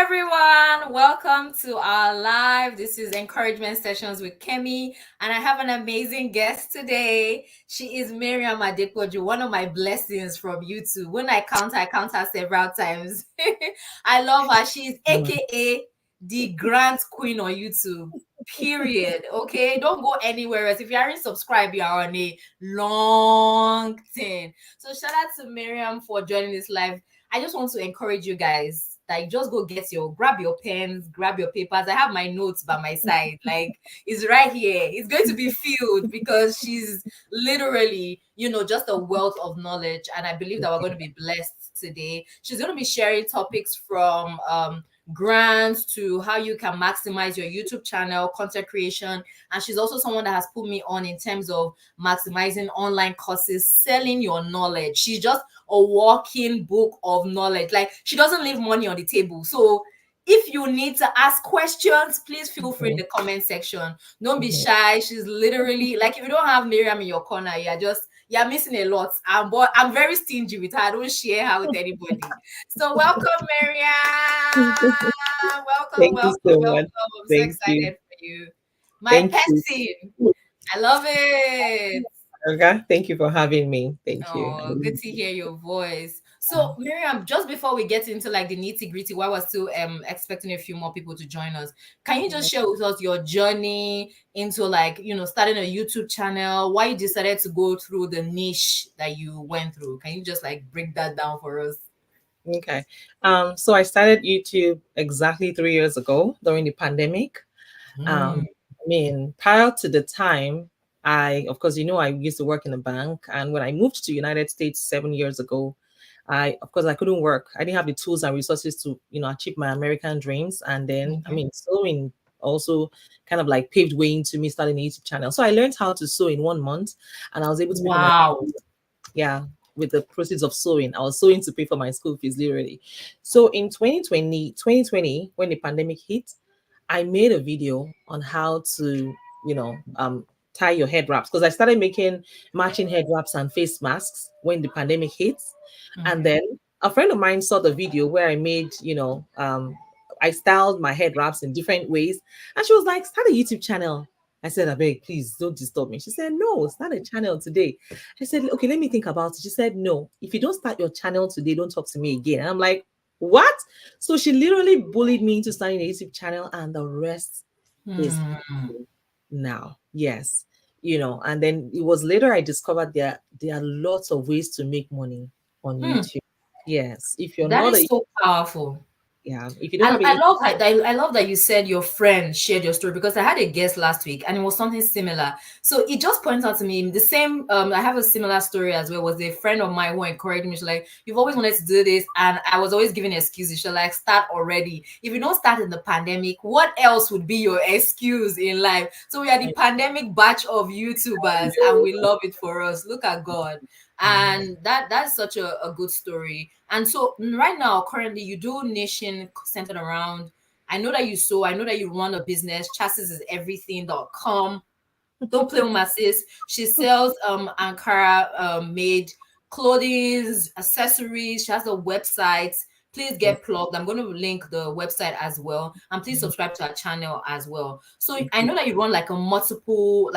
everyone. Welcome to our live. This is Encouragement Sessions with Kemi, and I have an amazing guest today. She is Miriam Adepoju, one of my blessings from YouTube. When I count her several times. I love her. She's AKA the Grant Queen on YouTube. Period. Okay, don't go anywhere else. If you aren't subscribed, you are on a long thing. So shout out to Miriam for joining this live. I just want to encourage you guys, like, just go grab your pens, grab your papers. I have my notes by my side, like it's right here. It's going to be filled because she's literally, just a wealth of knowledge, and I believe that we're going to be blessed today. She's going to be sharing topics from grants to how you can maximize your YouTube channel, content creation, and she's also someone that has put me on in terms of maximizing online courses, selling your knowledge. She's just a walking book of knowledge. Like, she doesn't leave money on the table. So if you need to ask questions, please feel free in the comment section. Don't be shy. She's literally like, if you don't have Miriam in your corner, you're missing a lot. But I'm very stingy with her. I don't share her with anybody. So welcome, Miriam. Welcome, Thank you welcome, so welcome. much. I'm so Thank excited you. for you. My Thank you. person. I love it. Olga. Thank you for having me. Thank you. Oh, good to hear your voice. So, Miriam, just before we get into like the nitty gritty, while we're still expecting a few more people to join us, can you just share with us your journey into, like, starting a YouTube channel? Why you decided to go through the niche that you went through? Can you just like break that down for us? Okay. So I started YouTube exactly 3 years ago during the pandemic. Mm. Prior to the time, of course, I used to work in a bank, and when I moved to United States 7 years ago, of course, I couldn't work. I didn't have the tools and resources to, achieve my American dreams. And then, sewing also kind of like paved way into me starting a YouTube channel. So I learned how to sew in 1 month, and I was able to pay for my, Wow. yeah, with the proceeds of sewing. I was sewing to pay for my school fees, literally. So in 2020, when the pandemic hit, I made a video on how to, tie your head wraps, because I started making matching head wraps and face masks when the pandemic hit. And then a friend of mine saw the video where I made, I styled my head wraps in different ways. And she was like, start a YouTube channel. I said, I beg, please don't disturb me. She said, no, start a channel today. I said, okay, let me think about it. She said, no, if you don't start your channel today, don't talk to me again. And I'm like, what? So she literally bullied me into starting a YouTube channel, and the rest is now. Yes. And then it was later I discovered there are lots of ways to make money on YouTube. Yes. If you're That not is so powerful. if you don't have a I love that. I love that you said your friend shared your story, because I had a guest last week and it was something similar. So it just points out to me the same. I have a similar story as well. Was a friend of mine who encouraged me. She's like, "You've always wanted to do this," and I was always giving excuses. She's like, "Start already. If you don't start in the pandemic, what else would be your excuse in life?" So we are the pandemic batch of YouTubers, and we love it for us. Look at God. And that's such a good story. And so right now, currently, you do nation centered around, I know that you sew, I know that you run a business, chassis is everything.com. Don't play with my sis. She sells Ankara made clothing, accessories. She has a website. Please get plugged. I'm going to link the website as well, and please subscribe to our channel as well. So I know that you run like multiple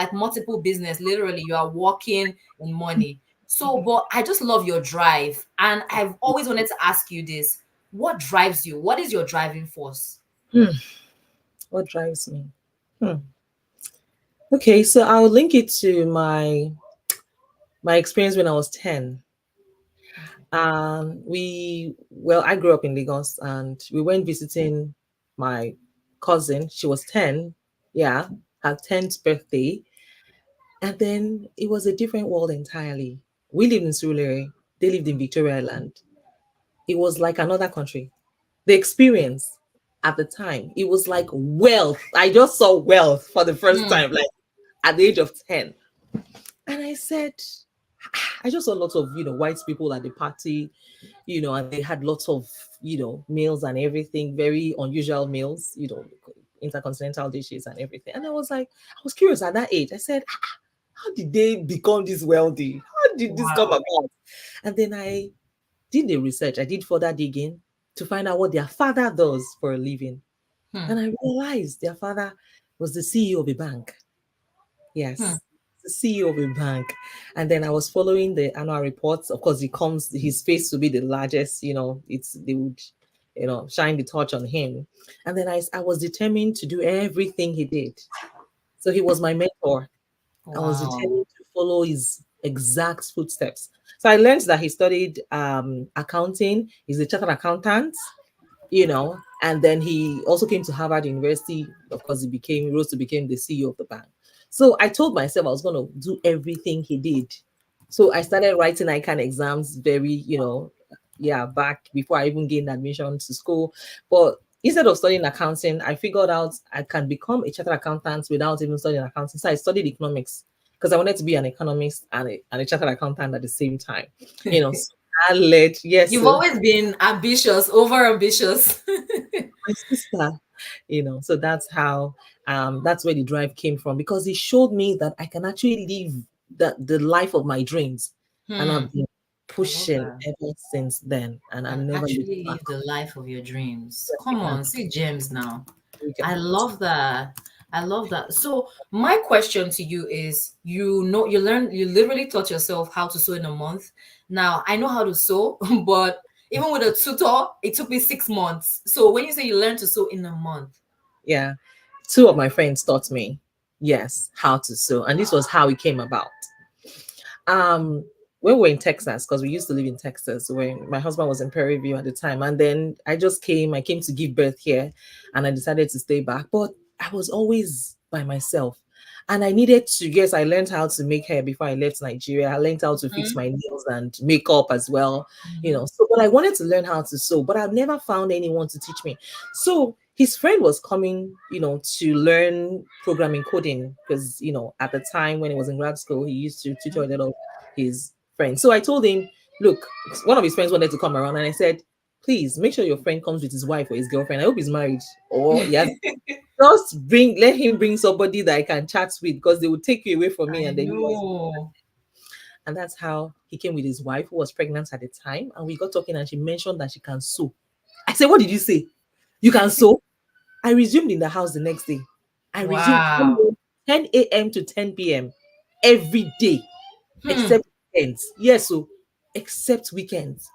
business. Literally, you are working in money. So, but I just love your drive, and I've always wanted to ask you this: what drives you? What is your driving force? What drives me? Okay, so I'll link it to my experience when I was 10. I grew up in Lagos, and we went visiting my cousin. She was 10, yeah, her 10th birthday. And then it was a different world entirely. We lived in Surulere, they lived in Victoria Island. It was like another country. The experience at the time, it was like wealth. I just saw wealth for the first time, like at the age of 10. And I said, I just saw lots of, white people at the party, and they had lots of, meals and everything, very unusual meals, intercontinental dishes and everything. And I was curious at that age. I said, how did they become this wealthy? How did this come Wow. about? And then I did the research. I did further digging. to find out what their father does for a living. Hmm. And I realized their father was the CEO of a bank. Hmm. Yes, the CEO of a bank. And then I was following the annual reports. Of course, he comes, his face to be the largest, it's they would, shine the torch on him. And then I was determined to do everything he did. So he was my mentor. I was Wow. determined to follow his exact footsteps. So I learned that he studied accounting. He's a chartered accountant, and then he also came to Harvard University. Of course, he rose to become the CEO of the bank. So I told myself I was going to do everything he did. So I started writing ICANN exams very, yeah, back before I even gained admission to school. But instead of studying accounting, I figured out I can become a chartered accountant without even studying accounting. So I studied economics because I wanted to be an economist and a chartered accountant at the same time. So I led, yes, You've so always been ambitious, over ambitious. my sister, so that's where the drive came from, because it showed me that I can actually live the life of my dreams. And Hmm. I've been I love pushing that. ever since then, and I And never looked actually back. live the life of your dreams. Come on, see gems now. We can- I love that. I love that. So my question to you is, you literally taught yourself how to sew in a month. Now I know how to sew, but even with a tutor, it took me 6 months. So when you say you learned to sew in a month, Yeah, two of my friends taught me, yes, how to sew, and this was how it came about. um when we were in Texas, because we used to live in Texas when my husband was in Prairie View at the time, and then I came to give birth here, and I decided to stay back, but I was always by myself, and I needed to, yes, I learned how to make hair before I left Nigeria. I learned how to fix my nails and makeup as well, mhm. so, but I wanted to learn how to sew, but I've never found anyone to teach me. So his friend was coming, to learn programming coding, because, at the time when he was in grad school, he used to tutor a lot of his friends. So I told him, look, one of his friends wanted to come around, and I said, please make sure your friend comes with his wife or his girlfriend. I hope he's married, or he has, let him bring somebody that I can chat with, because they will take you away from me, I and then you guys. know. And that's how he came with his wife, who was pregnant at the time. And we got talking, and she mentioned that she can sew. I said, what did you say? You can sew? I resumed in the house the next day. I resumed Wow. 10 a.m. to 10 p.m. every day, Hmm. except weekends. Yes, so except weekends.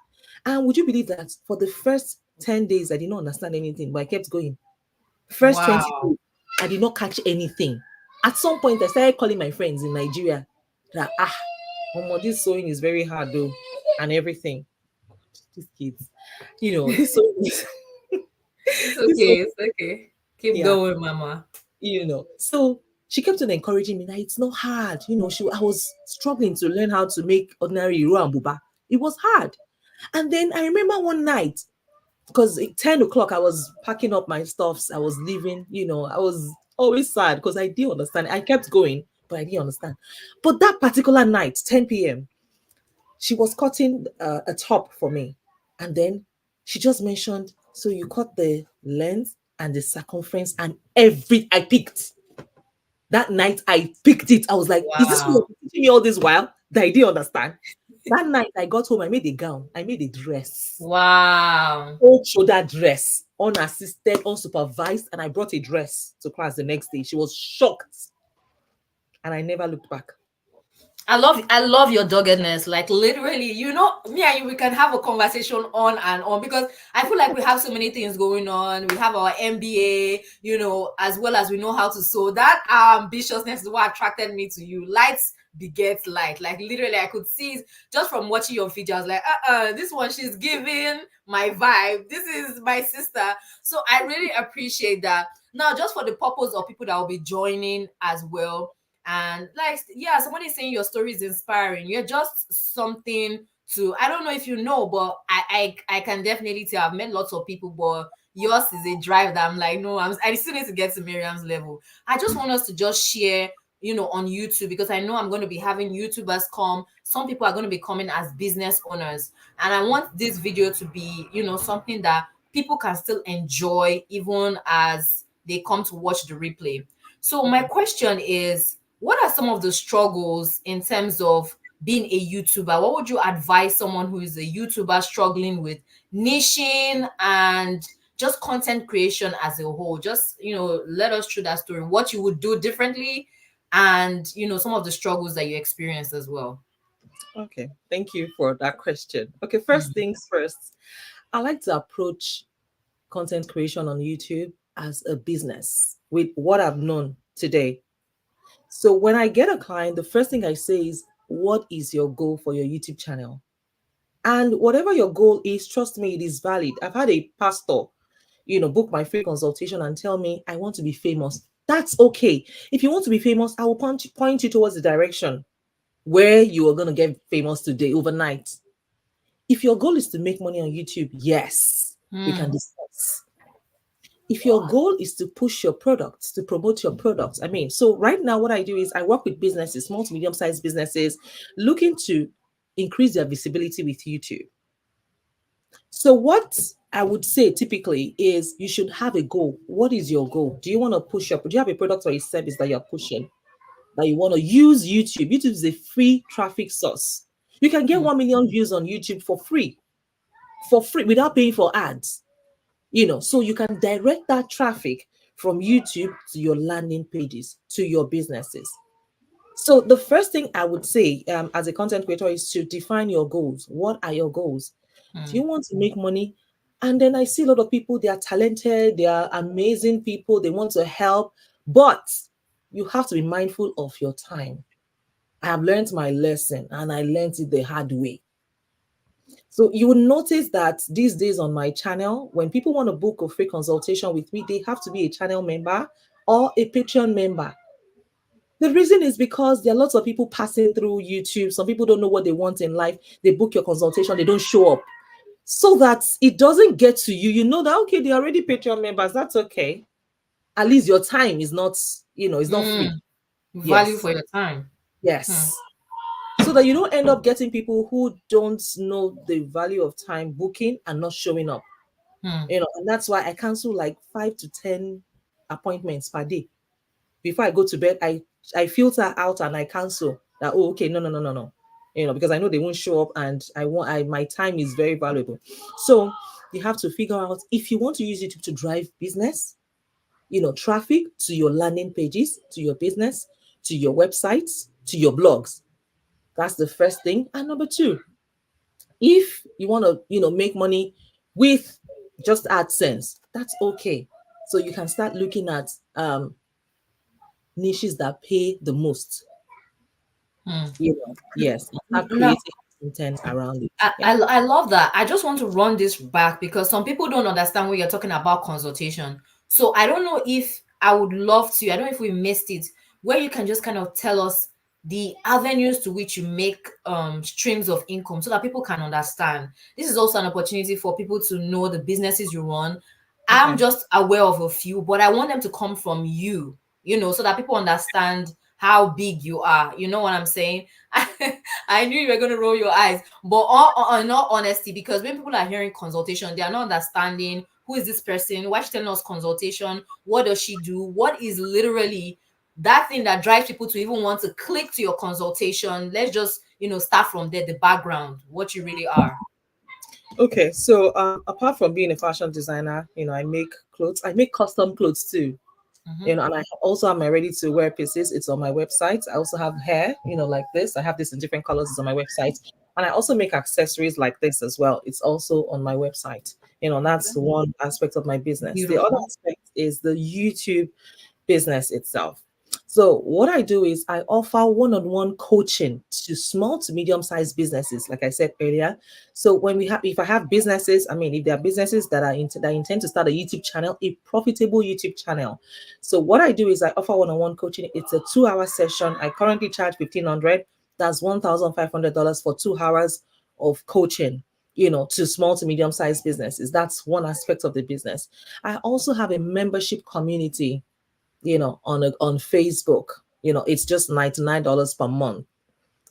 And would you believe that for the first 10 days, I did not understand anything, but I kept going. First 20 Wow. days, I did not catch anything. At some point, I started calling my friends in Nigeria that, this sewing is very hard though, and everything. These kids, this sewing is, It's this sewing, okay. It's okay. Keep yeah, going, mama. So she kept on encouraging me that it's not hard. I was struggling to learn how to make ordinary Iro and Buba. It was hard. And then I remember one night, because at 10 o'clock, I was packing up my stuffs. I was leaving, I was always sad because I didn't understand. I kept going, but I didn't understand. But that particular night, 10 p.m., she was cutting a top for me. And then she just mentioned, so you cut the length and the circumference and I picked. That night I picked it. I was like, is this what Wow. you're teaching me all this while that I didn't understand? That night I got home, I made a gown, I made a dress, Wow. old shoulder dress, unassisted, unsupervised, and I brought a dress to class the next day. She was shocked, and I never looked back. I love your doggedness. Like literally, me and you, we can have a conversation on and on because I feel like we have so many things going on. We have our MBA, as well as we know how to sew. That ambitiousness is what attracted me to you. Lights begets light. Like literally, I could see it just from watching your video. I was like, this one, she's giving my vibe. This is my sister. So I really appreciate that. Now, just for the purpose of people that will be joining as well, and like, yeah, somebody is saying your story is inspiring. You're just something to, I don't know if you know, but I can definitely tell. I've met lots of people, but yours is a drive that I'm like, no, I still need to get to Miriam's level. I just want us to just share, on YouTube, because I know I'm going to be having YouTubers come. Some people are going to be coming as business owners, and I want this video to be, something that people can still enjoy even as they come to watch the replay. So my Okay. question is, what are some of the struggles in terms of being a YouTuber? What would you advise someone who is a YouTuber struggling with niching and just content creation as a whole? Just, let us through that story, what you would do differently, and, some of the struggles that you experienced as well. Okay, thank you for that question. Okay, first things first, I like to approach content creation on YouTube as a business with what I've known today. So when I get a client, the first thing I say is, what is your goal for your YouTube channel? And whatever your goal is, trust me, it is valid. I've had a pastor, book my free consultation and tell me, I want to be famous. That's okay. If you want to be famous, I will point you towards the direction where you are going to get famous today, overnight. If your goal is to make money on YouTube, yes, we can Hmm. discuss. If your goal is to push your products, to promote your products, I mean, so right now, what I do is I work with businesses, small to medium sized businesses, looking to increase their visibility with YouTube. So, what I would say typically is you should have a goal. What is your goal? Do you want to push up? Do you have a product or a service that you're pushing, that you want to use YouTube? YouTube is a free traffic source. You can get 1 million views on YouTube for free without paying for ads. So you can direct that traffic from YouTube to your landing pages, to your businesses. So the first thing I would say, as a content creator, is to define your goals. What are your goals? Do you Hmm. want to make money? And then I see a lot of people, they are talented, they are amazing people, they want to help, but you have to be mindful of your time. I have learned my lesson and I learned it the hard way. So you will notice that these days on my channel, when people want to book a free consultation with me, they have to be a channel member or a Patreon member. The reason is because there are lots of people passing through YouTube. Some people don't know what they want in life. They book your consultation, they don't show up. So that it doesn't get to you. You know that, okay, they're already Patreon members. That's okay. At least your time is not, it's not Hmm. free. Value Yes. for your time. Hmm. Yes. So that you don't end up getting people who don't know the value of time booking and not showing up. Hmm. And that's why I cancel like 5 to 10 appointments per day. Before I go to bed, I filter out and I cancel that. Oh, okay, no, no, no, no, no. Because I know they won't show up, and my time is very valuable. So you have to figure out, if you want to use YouTube to drive business, traffic to your landing pages, to your business, to your websites, to your blogs. That's the first thing. And number two, if you want to, make money with just AdSense, that's okay. So you can start looking at niches that pay the most. Hmm. Yes, and start Now, creating content around it. I, Yeah. I, I love that. I just want to run this back because some people don't understand when you're talking about consultation. So I don't know if I would love to, I don't know if we missed it, where you can just kind of tell us the avenues to which you make streams of income so that people can understand. This is also an opportunity for people to know the businesses you run. I'm Okay. just aware of a few, but I want them to come from you, so that people understand how big you are. You know what I'm saying? I knew you were going to roll your eyes, but in all honesty, because when people are hearing consultation, they are not understanding who is this person, why she's telling us consultation, what does she do, what is literally that thing that drives people to even want to click to your consultation. Let's just start from there, the background, what you really are. Okay. So apart from being a fashion designer, I make clothes. I make custom clothes too. Mm-hmm. And I also have my ready to wear pieces. It's on my website. I also have hair, like this. I have this in different colors. It's on my website. And I also make accessories like this as well. It's also on my website. That's one aspect of my business. The other Beautiful. aspect is the YouTube business itself. So what I do is I offer one-on-one coaching to small to medium-sized businesses, like I said earlier. So if I have businesses, I mean, if there are businesses that intend to start a YouTube channel, a profitable YouTube channel. So what I do is I offer one-on-one coaching. It's a 2-hour session. I currently charge 1,500. That's $1,500 for 2 hours of coaching. To small to medium sized businesses. That's one aspect of the business. I also have a membership community on Facebook. It's just $99 per month,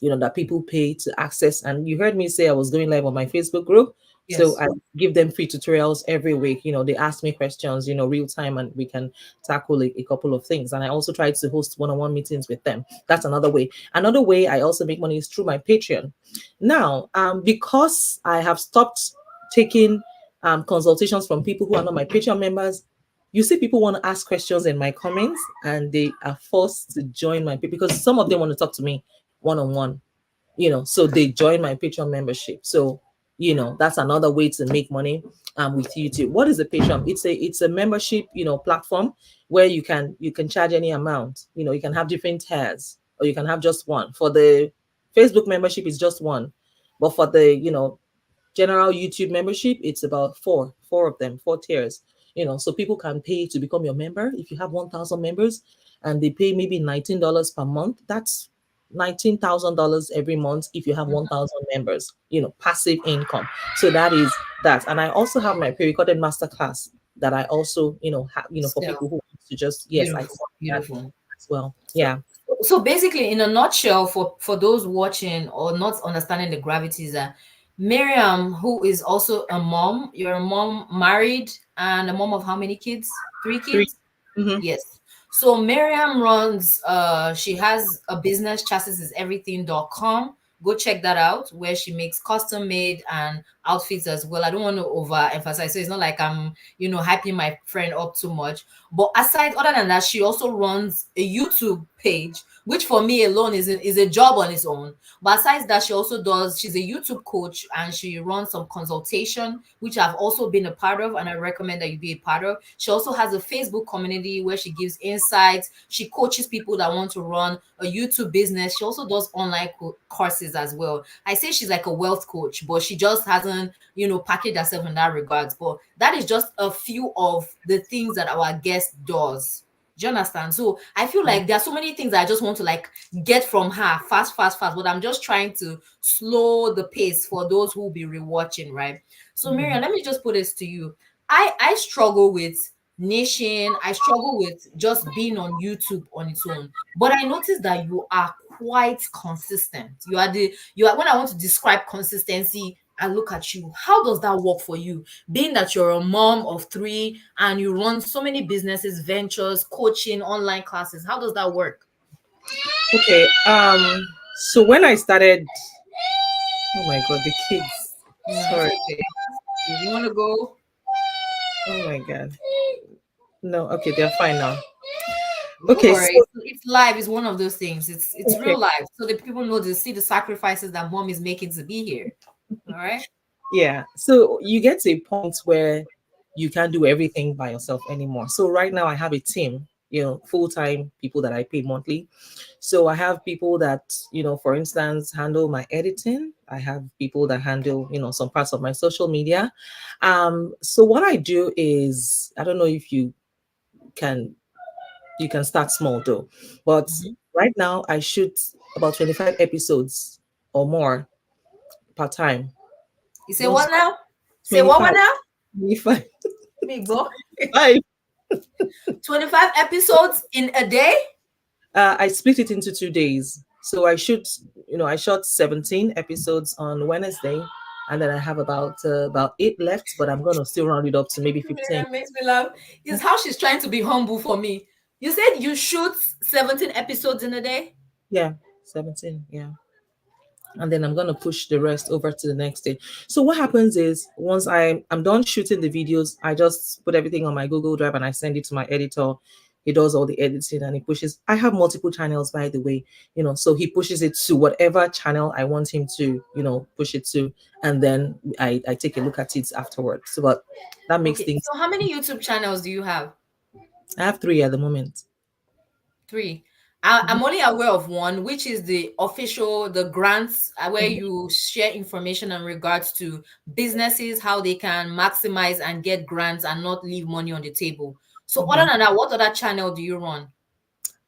that people pay to access. And you heard me say I was going live on my Facebook group. So Yes. I give them free tutorials every week. They ask me questions, real time, and we can tackle a couple of things. And I also try to host one-on-one meetings with them. That's another way. Another way I also make money is through my Patreon. Now, because I have stopped taking consultations from people who are not my Patreon members, you see people want to ask questions in my comments and they are forced to join my because some of them want to talk to me one-on-one, so they join my Patreon membership. So that's another way to make money with YouTube. What is a Patreon? It's a membership platform where you can charge any amount. You can have different tiers, or you can have just one. For the Facebook membership is just one, but for the general YouTube membership, it's about four of them, four tiers. So people can pay to become your member. If you have 1,000 members and they pay maybe $19 per month, that's $19,000 every month if you have Mhm. 1,000 members, passive income. So that is that. And I also have my pre-recorded masterclass that I also, have, for So people who want to just, yes, I beautiful, sell that beautiful. as well. So, Yeah. so basically, in a nutshell, for those watching or not understanding the gravities, that Miriam, who is also a mom, you're a mom, married, and a mom of how many kids? Three Three. kids? Mm-hmm. Yes. So Miriam runs she has a business, chastiseseverything.com. Go check that out, where she makes custom made and outfits as well. I don't want to overemphasize, so it's not like I'm, hyping my friend up too much. But aside, other than that, she also runs a YouTube page, which for me alone is a job on its own. But aside that, she's a YouTube coach, and she runs some consultation, which I've also been a part of, and I recommend that you be a part of. She also has a Facebook community where she gives insights. She coaches people that want to run a YouTube business. She also does online courses as well. I say she's like a wealth coach, but she just hasn't, packaged herself in that regards. But that is just a few of the things that our guest does. Do you understand? So I feel Yeah. like there are so many things that I just want to like get from her fast, fast, fast. But I'm just trying to slow the pace for those who will be rewatching, right? So Mhm. Miriam, let me just put this to you. I struggle with niching. I struggle with just being on YouTube on its own. But I noticed that you are quite consistent. You are when I want to describe consistency, I look at you. How does that work for you? Being that you're a mom of three and you run so many businesses, ventures, coaching, online classes. How does that work? Okay. So when I started, oh my god, the kids. No, it's Sorry. okay. You want to go? Oh my god. No, okay, they're fine now. Don't Okay, worry. so It's live. It's one of those things. It's okay, real life. So that people know to see the sacrifices that mom is making to be here. All right. yeah. So you get to a point where you can't do everything by yourself anymore. So right now I have a team, full-time people that I pay monthly. So I have people that, for instance, handle my editing. I have people that handle, some parts of my social media. So what I do is, I don't know if can you can start small though. But Mhm. right now I shoot about 25 episodes or more per time. You say what Just now? Say what 25, now? 25, Me go. 25. 25 episodes in a day? I split it into 2 days. So I shot 17 episodes on Wednesday, and then I have about 8 left, but I'm gonna still round it up to maybe 15. Miriam makes me laugh. Is how she's trying to be humble for me. You said you shoot 17 episodes in a day? Yeah, 17. Yeah. And then I'm gonna push the rest over to the next day. So what happens is once I'm done shooting the videos, I just put everything on my Google Drive and I send it to my editor. He does all the editing and he pushes. I have multiple channels, by the way, so he pushes it to whatever channel I want him to, push it to, and then I take a look at it afterwards. So, but that makes Okay. things. So how many YouTube channels do you have? I have three at the moment. Three. Mhm. I'm only aware of one, which is the official, the grants, where Mhm. you share information in regards to businesses, how they can maximize and get grants and not leave money on the table. So, other Mhm. than that, what other channel do you run?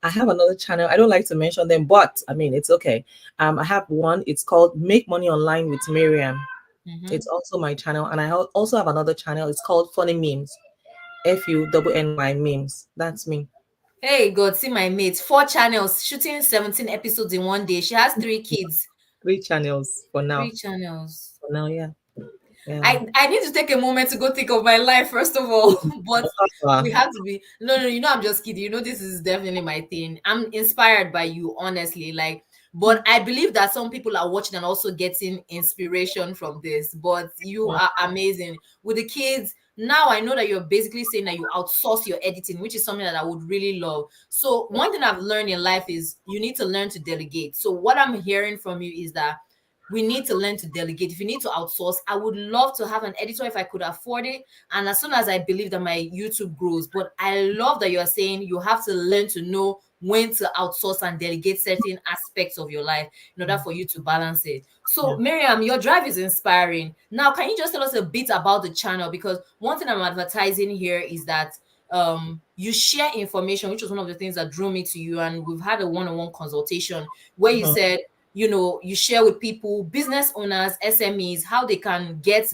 I have another channel. I don't like to mention them, but I mean it's okay. I have one. It's called Make Money Online with Miriam. Mhm. It's also my channel, and I also have another channel. It's called Funny Memes. FUNNY Memes. That's me. Hey, God, see my mate. Four channels, shooting 17 episodes in one day. She has three kids. Three channels for Three now. channels. For now, yeah. Yeah. I need to take a moment to go think of my life first of all. But we have to be no, you know, I'm just kidding. You know, this is definitely my thing. I'm inspired by you, honestly. Like, but I believe that some people are watching and also getting inspiration from this. But you are amazing with the kids. Now I know that you're basically saying that you outsource your editing, which is something that I would really love. So one thing I've learned in life is you need to learn to delegate. So what I'm hearing from you is that we need to learn to delegate. If you need to outsource, I would love to have an editor if I could afford it. And as soon as I believe that my YouTube grows, but I love that you're saying you have to learn to know when to outsource and delegate certain aspects of your life in order for you to balance it. So, Yeah. Miriam, your drive is inspiring. Now, can you just tell us a bit about the channel? Because one thing I'm advertising here is that you share information, which was one of the things that drew me to you. And we've had a one-on-one consultation where you Mhm. said, you know, you share with people, business owners, SMEs, how they can get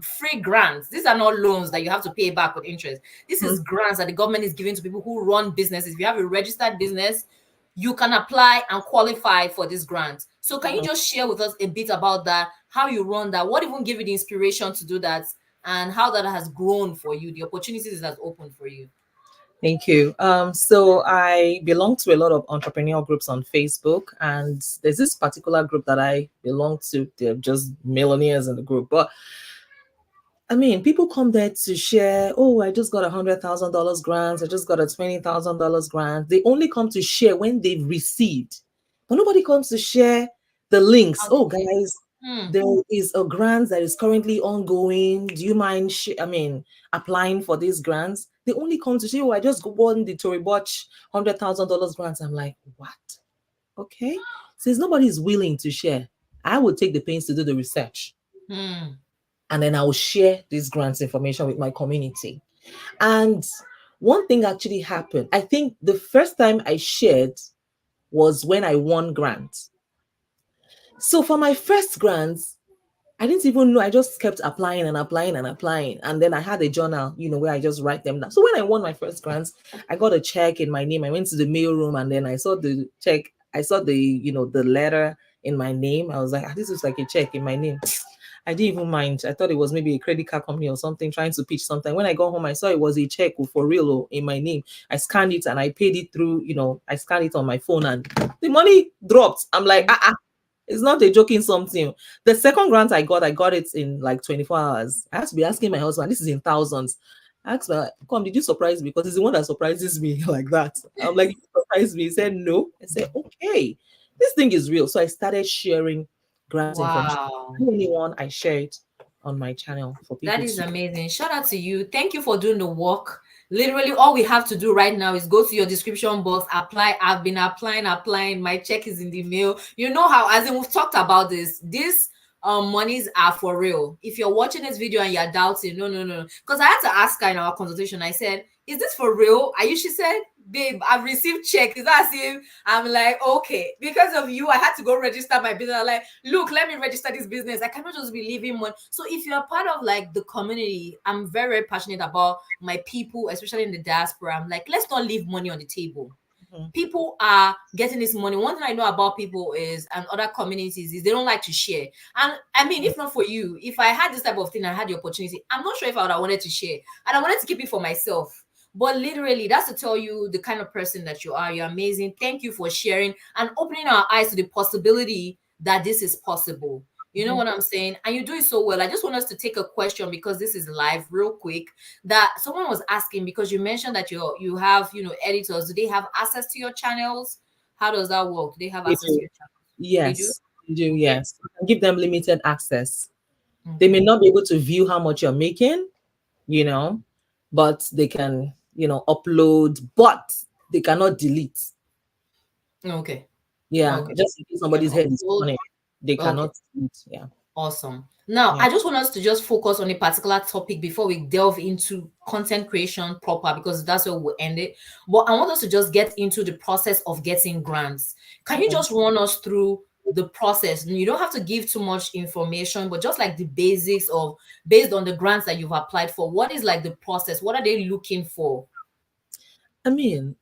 free grants. These are not loans that you have to pay back with interest. This is Mhm. grants that the government is giving to people who run businesses. If you have a registered business, you can apply and qualify for this grant. So can you Mhm. just share with us a bit about that, how you run that, what even gave you the inspiration to do that, and how that has grown for you, the opportunities that opened for you? Thank you. So I belong to a lot of entrepreneurial groups on Facebook, and there's this particular group that I belong to. They're just millionaires in the group, but I mean, people come there to share. Oh, I just got $100,000 grant. I just got a $20,000 grant. They only come to share when they've received, but nobody comes to share the links. How Oh, to get it? guys, Hmm. there is a grant that is currently ongoing. Do you mind? Applying for these grants. They only come to say, "Oh, I just won the Tory Botch $100,000 grants." I'm like, what? Okay, since nobody is willing to share, I would take the pains to do the research, Hmm. and then I will share this grants information with my community. And one thing actually happened. I think the first time I shared was when I won grants. So for my first grants, I didn't even know. I just kept applying and applying and applying. And then I had a journal, where I just write them down. So when I won my first grants, I got a check in my name. I went to the mail room and then I saw the check. I saw the letter in my name. I was like, this is like a check in my name. I didn't even mind. I thought it was maybe a credit card company or something trying to pitch something. When I got home, I saw it was a check for real in my name. I scanned it and I paid it through, I scanned it on my phone and the money dropped. I'm like, it's not a joking something. The second grant I got it in like 24 hours. I had to be asking my husband, this is in thousands. I asked my, come, did you surprise me? Because it's the one that surprises me like that. I'm like, you surprised me. He said, no. I said, okay, this thing is real. So I started sharing grant information. Wow. Anyone, I share it on my channel for That people is to. amazing. Shout out to you. Thank you for doing the work. Literally, all we have to do right now is go to your description box, apply. I've been applying. My check is in the mail. You know how, as in we've talked about this, these monies are for real. If you're watching this video and you're doubting, no, no, no. Because I had to ask her in our consultation, I said, is this for real? Are you? She said, babe, I've received check. Is that as if I'm like, okay, because of you, I had to go register my business. I'm like, look, let me register this business. I cannot just be leaving money. So if you're part of like the community, I'm very, very passionate about my people, especially in the diaspora. I'm like, let's not leave money on the table. Mhm. People are getting this money. One thing I know about people is, and other communities, is they don't like to share. And I mean, if not for you, if I had this type of thing, I had the opportunity, I'm not sure if I would have wanted to share. And I wanted to keep it for myself. But literally, that's to tell you the kind of person that you are. You're amazing. Thank you for sharing and opening our eyes to the possibility that this is possible. You know Mhm. what I'm saying? And you do it so well. I just want us to take a question because this is live, real quick. That someone was asking, because you mentioned that you have, editors. Do they have access to your channels? How does that work? Do they have They access to do. your channel? They do. Yes. They do. Okay. Yes. You can give them limited access. They may Okay. not be able to view how much you're making, you know, but they can, upload, but they cannot delete. Okay. Yeah, Okay. just in case Can somebody's head is upload. on it, they Okay. cannot delete. Yeah, Awesome. Now, yeah. I just want us to just focus on a particular topic before we delve into content creation proper, because that's where we'll end it. But I want us to just get into the process of getting grants. Can you Okay. just run us through the process? You don't have to give too much information, but just like the basics of, based on the grants that you've applied for, what is like the process? What are they looking for? I mean,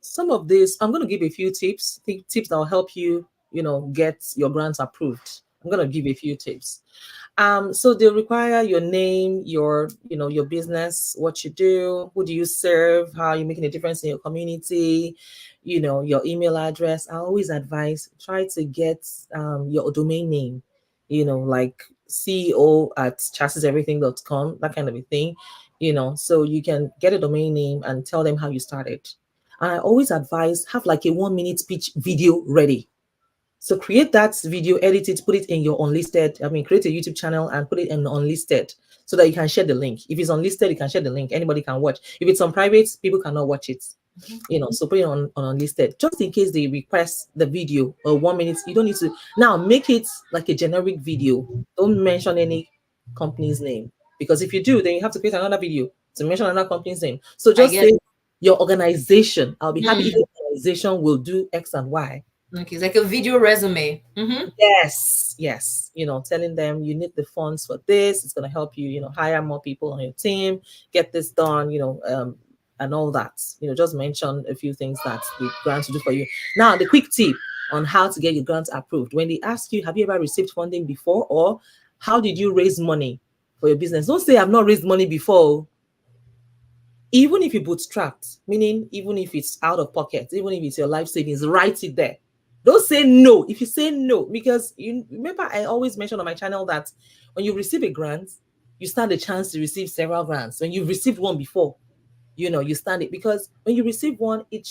some of this, I'm going to give a few tips that will help you, get your grants approved. I'm going to give a few tips. So they require your name, your business, what you do, who do you serve, how you're making a difference in your community, your email address. I always advise try to get your domain name, like CEO at chassis-everything.com, that kind of a thing, so you can get a domain name and tell them how you started. And I always advise have like a 1 minute speech video ready. So create that video, edit it, put it in your unlisted. I mean, create a YouTube channel and put it in unlisted so that you can share the link. If it's unlisted, you can share the link. Anybody can watch. If it's on private, people cannot watch it. So put it on unlisted just in case they request the video or 1 minute. You don't need to now make it like a generic video. Don't mention any company's name because if you do, then you have to create another video to mention another company's name. So I just get. say your organization. I'll be happy if Mm. your organization will do X and Y. Okay, it's like a video resume. Mm-hmm. Yes, yes. Telling them you need the funds for this. It's going to help you, hire more people on your team, get this done, and all that. Just mention a few things that the grants will do for you. Now, the quick tip on how to get your grant approved. When they ask you, have you ever received funding before, or how did you raise money for your business? Don't say I've not raised money before. Even if you bootstrapped, meaning even if it's out of pocket, even if it's your life savings, write it there. Don't say no. If you say no, because you remember, I always mention on my channel that when you receive a grant, you stand a chance to receive several grants. When you've received one before, you stand it because when you receive one, it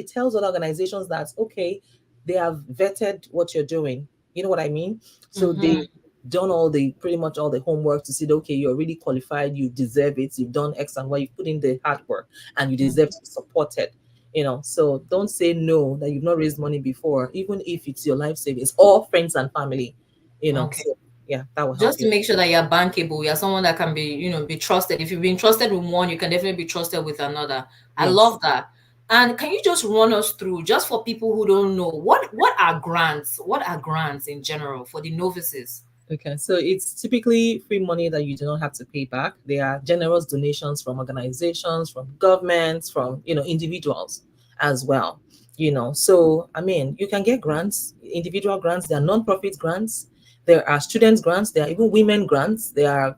tells other organizations that okay, they have vetted what you're doing. You know what I mean? So Mm-hmm. they done pretty much all the homework to see that okay, you're really qualified, you deserve it, you've done X and Y, you've put in the hard work and you deserve to be supported. So don't say no that you've not raised money before, even if it's your life savings or friends and family. Okay. So yeah, that will help Just to you. make sure that you're bankable, you're someone that can be trusted. If you've been trusted with one, you can definitely be trusted with another. I Yes. love that. And can you just run us through, just for people who don't know, what are grants? What are grants in general for the novices? Okay, so it's typically free money that you do not have to pay back. They are generous donations from organizations, from governments, from individuals as well. So I mean, you can get grants, individual grants. There are non-profit grants. There are students grants. There are even women grants. There are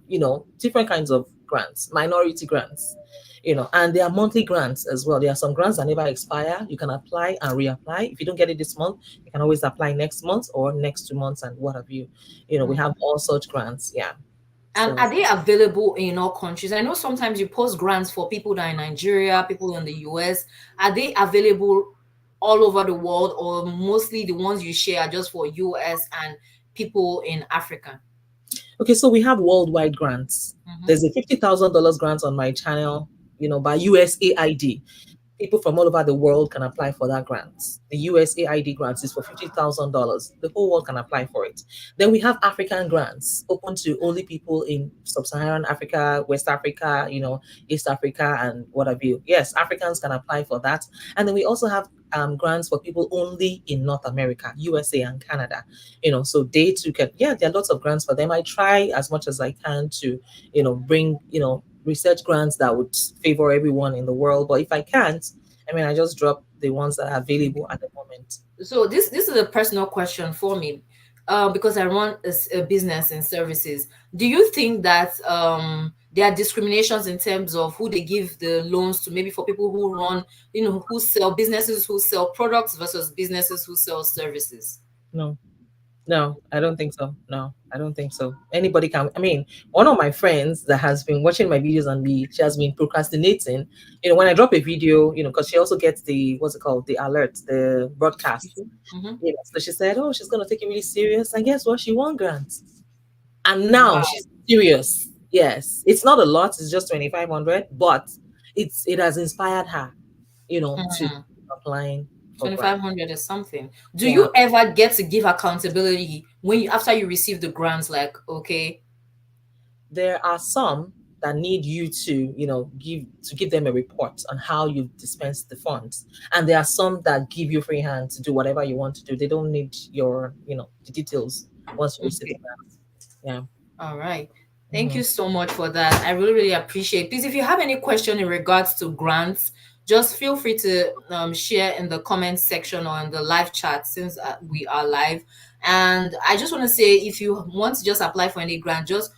different kinds of grants, minority grants. And there are monthly grants as well. There are some grants that never expire. You can apply and reapply. If you don't get it this month, you can always apply next month or next 2 months and what have you. We have all such grants. Yeah. And So are they available in all countries? I know sometimes you post grants for people that are in Nigeria, people in the US. Are they available all over the world, or mostly the ones you share are just for US and people in Africa? okay, so we have worldwide grants. Mm-hmm. There's a $50,000 grant on my channel, by USAID. People from all over the world can apply for that grant. The USAID grant is for $50,000. The whole world can apply for it. Then we have African grants open to only people in sub-Saharan Africa, West Africa, East Africa, and what have you. Yes, Africans can apply for that. And then we also have grants for people only in North America, USA and Canada. So they too can. Yeah, there are lots of grants for them. I try as much as I can to, bring research grants that would favor everyone in the world. But if I can't, I mean, I just drop the ones that are available at the moment. So this is a personal question for me, because I run a business in services. Do you think that there are discriminations in terms of who they give the loans to? Maybe for people who run, who sell businesses who sell products versus businesses who sell services. No, no, I don't think so. No, I don't think so. Anybody can. I mean, one of my friends that has been watching my videos and she has been procrastinating. When I drop a video, because she also gets the what's it called, the alert, the broadcast. Mm-hmm. So she said, oh, she's gonna take it really serious. And guess what? She won grants. And now Wow. she's serious. Yes, it's not a lot, it's just 2,500, but it has inspired her, to Mm. applying for grant. 2,500 is something. Do Yeah. you ever get to give accountability when after you receive the grants? Like, okay, There are some that need you to, give them a report on how you've dispensed the funds. And there are some that give you free hand to do whatever you want to do. They don't need your, the details once you receive the okay. grant. Yeah. All right. Thank you Mhm. so much for that. I really, really appreciate it. Please, if you have any question in regards to grants, just feel free to share in the comment section or in the live chat since we are live. And I just want to say, if you want to just apply for any grant, just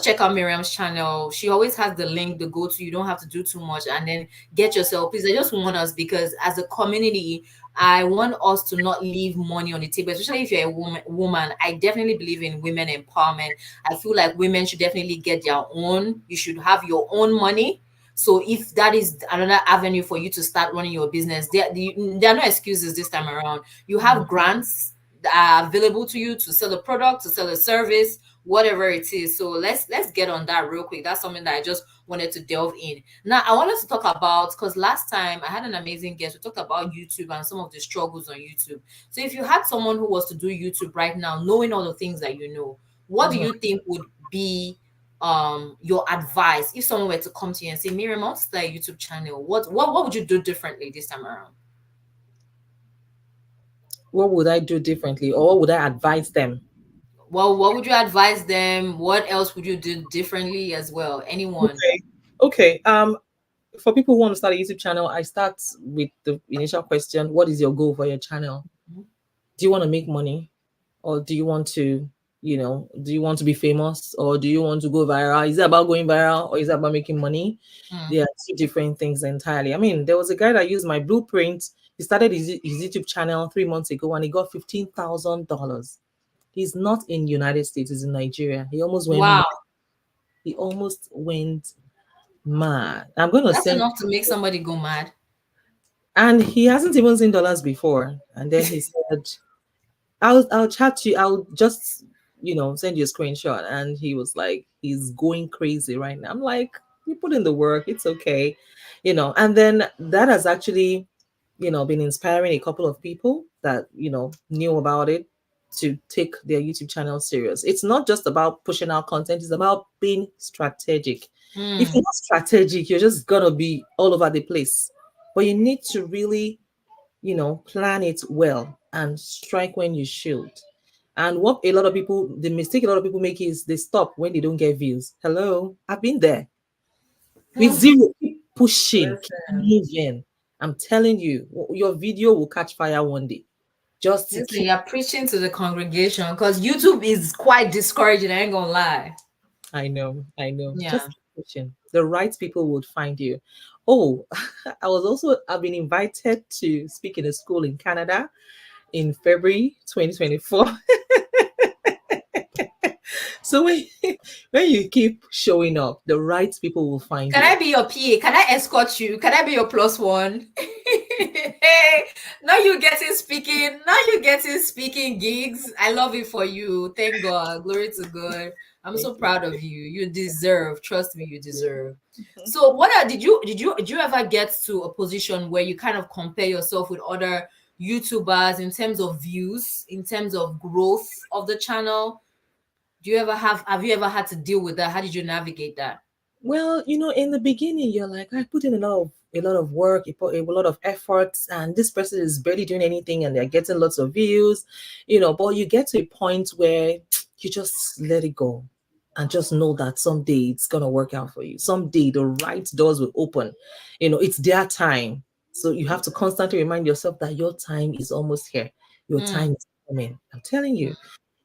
check out Miriam's channel. She always has the link, the go to. You don't have to do too much, and then get yourself. Please, I just want us, because as a community, I want us to not leave money on the table, especially if you're a woman. I definitely believe in women empowerment. I feel like women should definitely get their own. You should have your own money. So if that is another avenue for you to start running your business, there are no excuses this time around. You have grants that are available to you to sell a product, to sell a service, whatever it is. So let's get on that real quick. That's something that I just wanted to delve in. Now I wanted to talk about, because last time I had an amazing guest. We talked about YouTube and some of the struggles on YouTube. So if you had someone who was to do YouTube right now, knowing all the things that you know, what do Mhm. you think would be your advice if someone were to come to you and say, Miriam, I want to start a YouTube channel? What would you do differently this time around? What would I do differently, or what would I advise them? Well, what would you advise them? What else would you do differently as well? Anyone? Okay. Okay. For people who want to start a YouTube channel, I start with the initial question: what is your goal for your channel? Do you want to make money, or do you want to, do you want to be famous, or do you want to go viral? Is it about going viral, or is it about making money? Hmm. They are two different things entirely. I mean, there was a guy that used my blueprint. He started his YouTube channel 3 months ago, and he got $15,000. He's not in United States; he's in Nigeria. He almost went mad. Wow, He almost went mad. I'm gonna that's send, enough to make somebody go mad. and he hasn't even seen dollars before. And then he said, I'll chat to you. I'll just, send you a screenshot. And he was like, he's going crazy right now. I'm like, you put in the work, it's okay. And then that has actually, been inspiring a couple of people that, knew about it to take their YouTube channel serious. It's not just about pushing out content, it's about being strategic. If Hmm. you're not strategic, you're just gonna be all over the place. But you need to really, plan it well and strike when you should. And what a lot of people, the mistake a lot of people make is they stop when they don't get views. Hello, I've been there. With Hmm. zero, keep pushing, keep Listen, moving. I'm telling you, your video will catch fire one day. Just to listen, keep, you're preaching to the congregation, because YouTube is quite discouraging. I ain't gonna lie. I know, Yeah. just keep pushing. The right people would find you. Oh, I've been invited to speak in a school in Canada in February 2024. So when you keep showing up, the right people will find Can you. I be your PA? Can I escort you? Can I be your plus one? Hey, now you getting speaking. Now you getting speaking gigs. I love it for you. Thank God. Glory to God. I'm Thank so you. proud of you. You deserve. Trust me, you deserve. So, did you ever get to a position where you kind of compare yourself with other YouTubers in terms of views, in terms of growth of the channel? Do you ever have you ever had to deal with that? How did you navigate that? Well, in the beginning, you're like, I put in a lot of work, you put a lot of efforts, and this person is barely doing anything, and they're getting lots of views, But you get to a point where you just let it go, and just know that someday it's gonna work out for you. Someday the right doors will open. It's their time, so you have to constantly remind yourself that your time is almost here. Your Mm. time is coming. I'm telling you.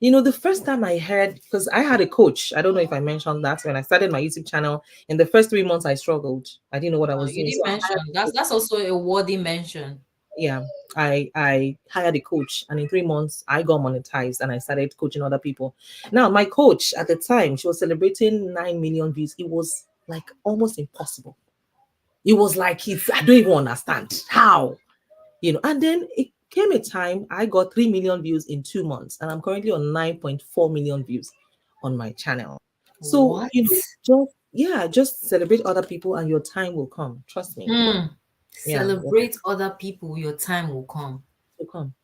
The first time I heard, because I had a coach, I don't know if I mentioned that when I started my YouTube channel. In the first 3 months, I struggled. I didn't know what I was You doing. So didn't mention that's also a worthy mention. yeah, I hired a coach, and in 3 months, I got monetized, and I started coaching other people. Now, my coach at the time, she was celebrating 9 million views. It was like almost impossible. It was like I don't even understand how. And then it came a time I got 3 million views in 2 months, and I'm currently on 9.4 million views on my channel. So, What? just celebrate other people, and your time will come. Trust me. Hmm. Yeah, Celebrate other people, your time will come. it will come.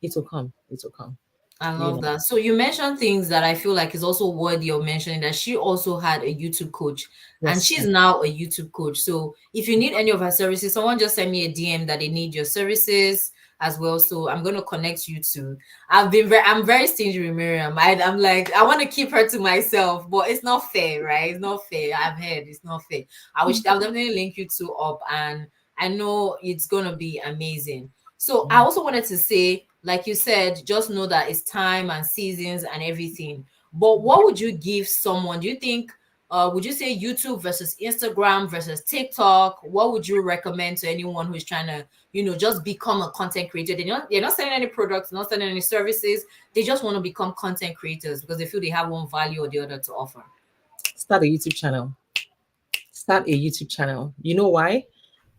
It will come. It will come. I You love know. that. So you mentioned things that I feel like is also worthy of mentioning, that she also had a YouTube coach and Yes. she's now a YouTube coach. So if you need any of her services, someone just send me a DM that they need your services as well. So I'm going to connect you to. I'm very stingy with Miriam. I'm like, I want to keep her to myself, but it's not fair, right? It's not fair. I've heard it's not fair. I'll definitely link you two up, and I know it's going to be amazing. So I also wanted to say, like you said, just know that it's time and seasons and everything. But what would you give someone? Do you think would you say YouTube versus Instagram versus TikTok? What would you recommend to anyone who's trying to, just become a content creator? They're not selling any products, not selling any services. They just want to become content creators because they feel they have one value or the other to offer. Start a YouTube channel. Start a YouTube channel. You know why?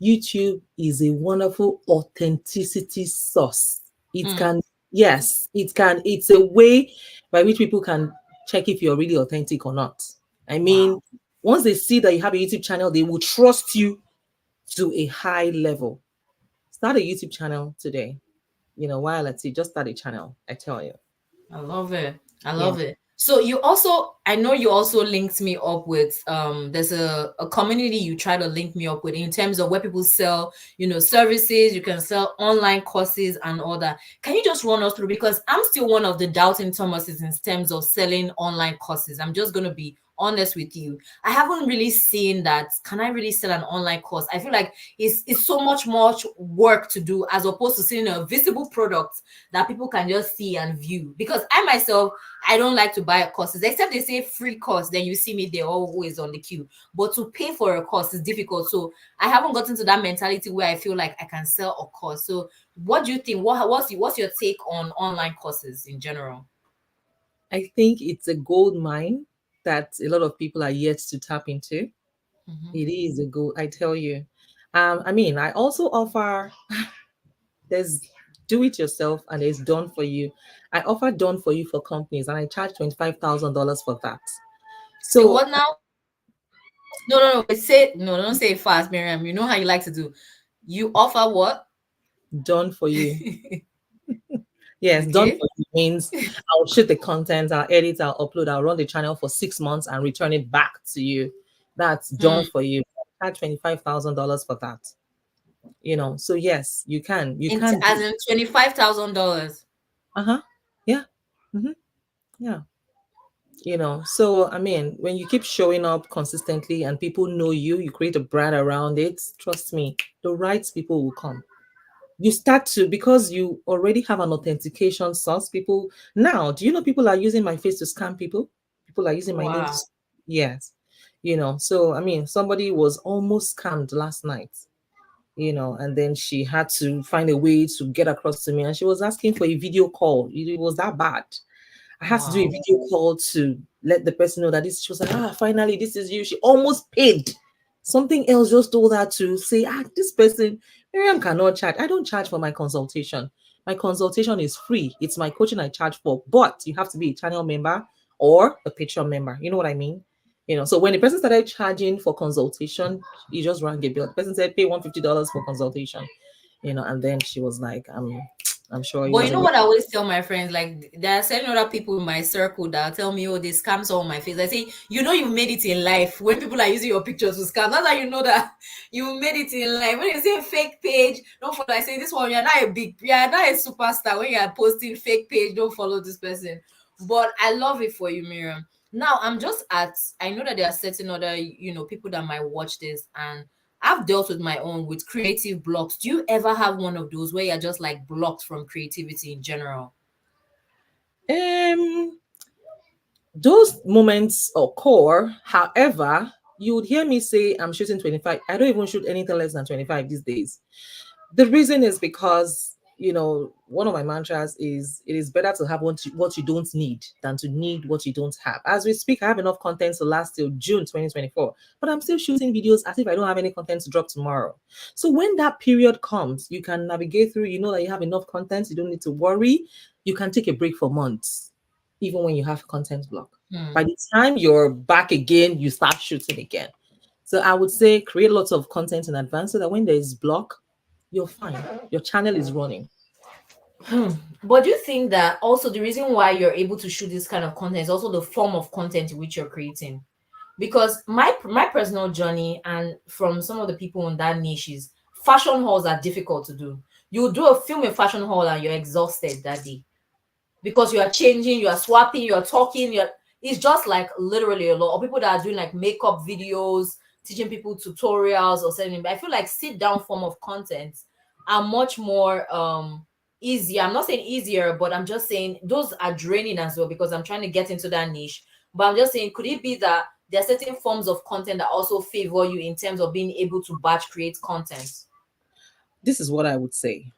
YouTube is a wonderful authenticity source. It Hmm. can, yes, it can, it's a way by which people can check if you're really authentic or not. I mean, Wow. once they see that you have a YouTube channel, they will trust you to a high level. Start a YouTube channel today. While at it, just start a channel. I tell you. I love it. I Yeah. love it. So I know you also linked me up with there's a community you try to link me up with in terms of where people sell, services, you can sell online courses and all that. Can you just run us through, because I'm still one of the doubting Thomases in terms of selling online courses. I'm just gonna be honest with you. I haven't really seen that. Can I really sell an online course? I feel like it's so much work to do as opposed to seeing a visible product that people can just see and view. Because I myself, I don't like to buy courses, except they say free course, then you see me there always on the queue. But to pay for a course is difficult. So I haven't gotten to that mentality where I feel like I can sell a course. So what do you think? What's your take on online courses in general? I think it's a gold mine that a lot of people are yet to tap into. Mhm. It is a gold, I tell you. I mean, I also offer, there's do it yourself and there's done for you. I offer done for you for companies and I charge $25,000 for that. Say So what now? No, no, no. Say no, don't say it fast, Miriam. You know how you like to do. You offer what? done for you. Yes, done Okay. for you means I'll shoot the content, I'll edit, I'll upload, I'll run the channel for 6 months and return it back to you. That's done Hmm. for you. I charge $25,000 for that. So yes, you can As do. in $25,000. Uh-huh. Yeah. Hmm. Yeah. So I mean, when you keep showing up consistently and people know you, you create a brand around it, trust me, the right people will come. You start to, because you already have an authentication source. People now, do you know people are using my face to scam people? People are using my name to, Wow. yes. So I mean, somebody was almost scammed last night, and then she had to find a way to get across to me, and she was asking for a video call. It was that bad. I had to do a Wow. video call to let the person know that this. She was like, finally, this is you. She almost paid. Something else just told her to say, this person, Miriam cannot charge. I don't charge for my consultation. My consultation is free. It's my coaching I charge for, but you have to be a channel member or a Patreon member. You know what I mean? So when the person started charging for consultation, he just rang a bell. The person said, pay $150 for consultation, and then she was like, I'm sure it But was you a know lot. what I always tell my friends? Like there are certain other people in my circle that tell me, "Oh, they scam some on my face." I say, "You know, you made it in life when people are using your pictures to scam. That's how you know that you made it in life. When you say fake page, don't follow. I say this one, you're not a superstar. When you are posting fake page, don't follow this person." But I love it for you, Miriam. Now I'm just at. I know that there are certain other, people that might watch this, and I've dealt with my own with creative blocks. Do you ever have one of those where you're just like blocked from creativity in general? Um, those moments occur. However, you would hear me say I'm shooting 25. I don't even shoot anything less than 25 these days. The reason is because, one of my mantras is it is better to have what you don't need than to need what you don't have. As we speak, I have enough content to last till June 2024, but I'm still shooting videos as if I don't have any content to drop tomorrow. So when that period comes, you can navigate through, you know that you have enough content, you don't need to worry. You can take a break for months, even when you have content block. By Hmm. the time you're back again, you start shooting again. So I would say create lots of content in advance so that when there is block, you're fine. Your channel is running. Hmm. But do you think that also the reason why you're able to shoot this kind of content is also the form of content in which you're creating? Because my personal journey and from some of the people in that niche is fashion hauls are difficult to do. You do a film a fashion haul and you're exhausted that day because you are changing, you are swapping, you are talking, it's just like literally a lot. Or people that are doing like makeup videos, teaching people tutorials or something. But I feel like sit down form of content are much more easier. I'm not saying easier, but I'm just saying those are draining as well because I'm trying to get into that niche. But I'm just saying, could it be that there are certain forms of content that also favor you in terms of being able to batch create content? This is what I would say.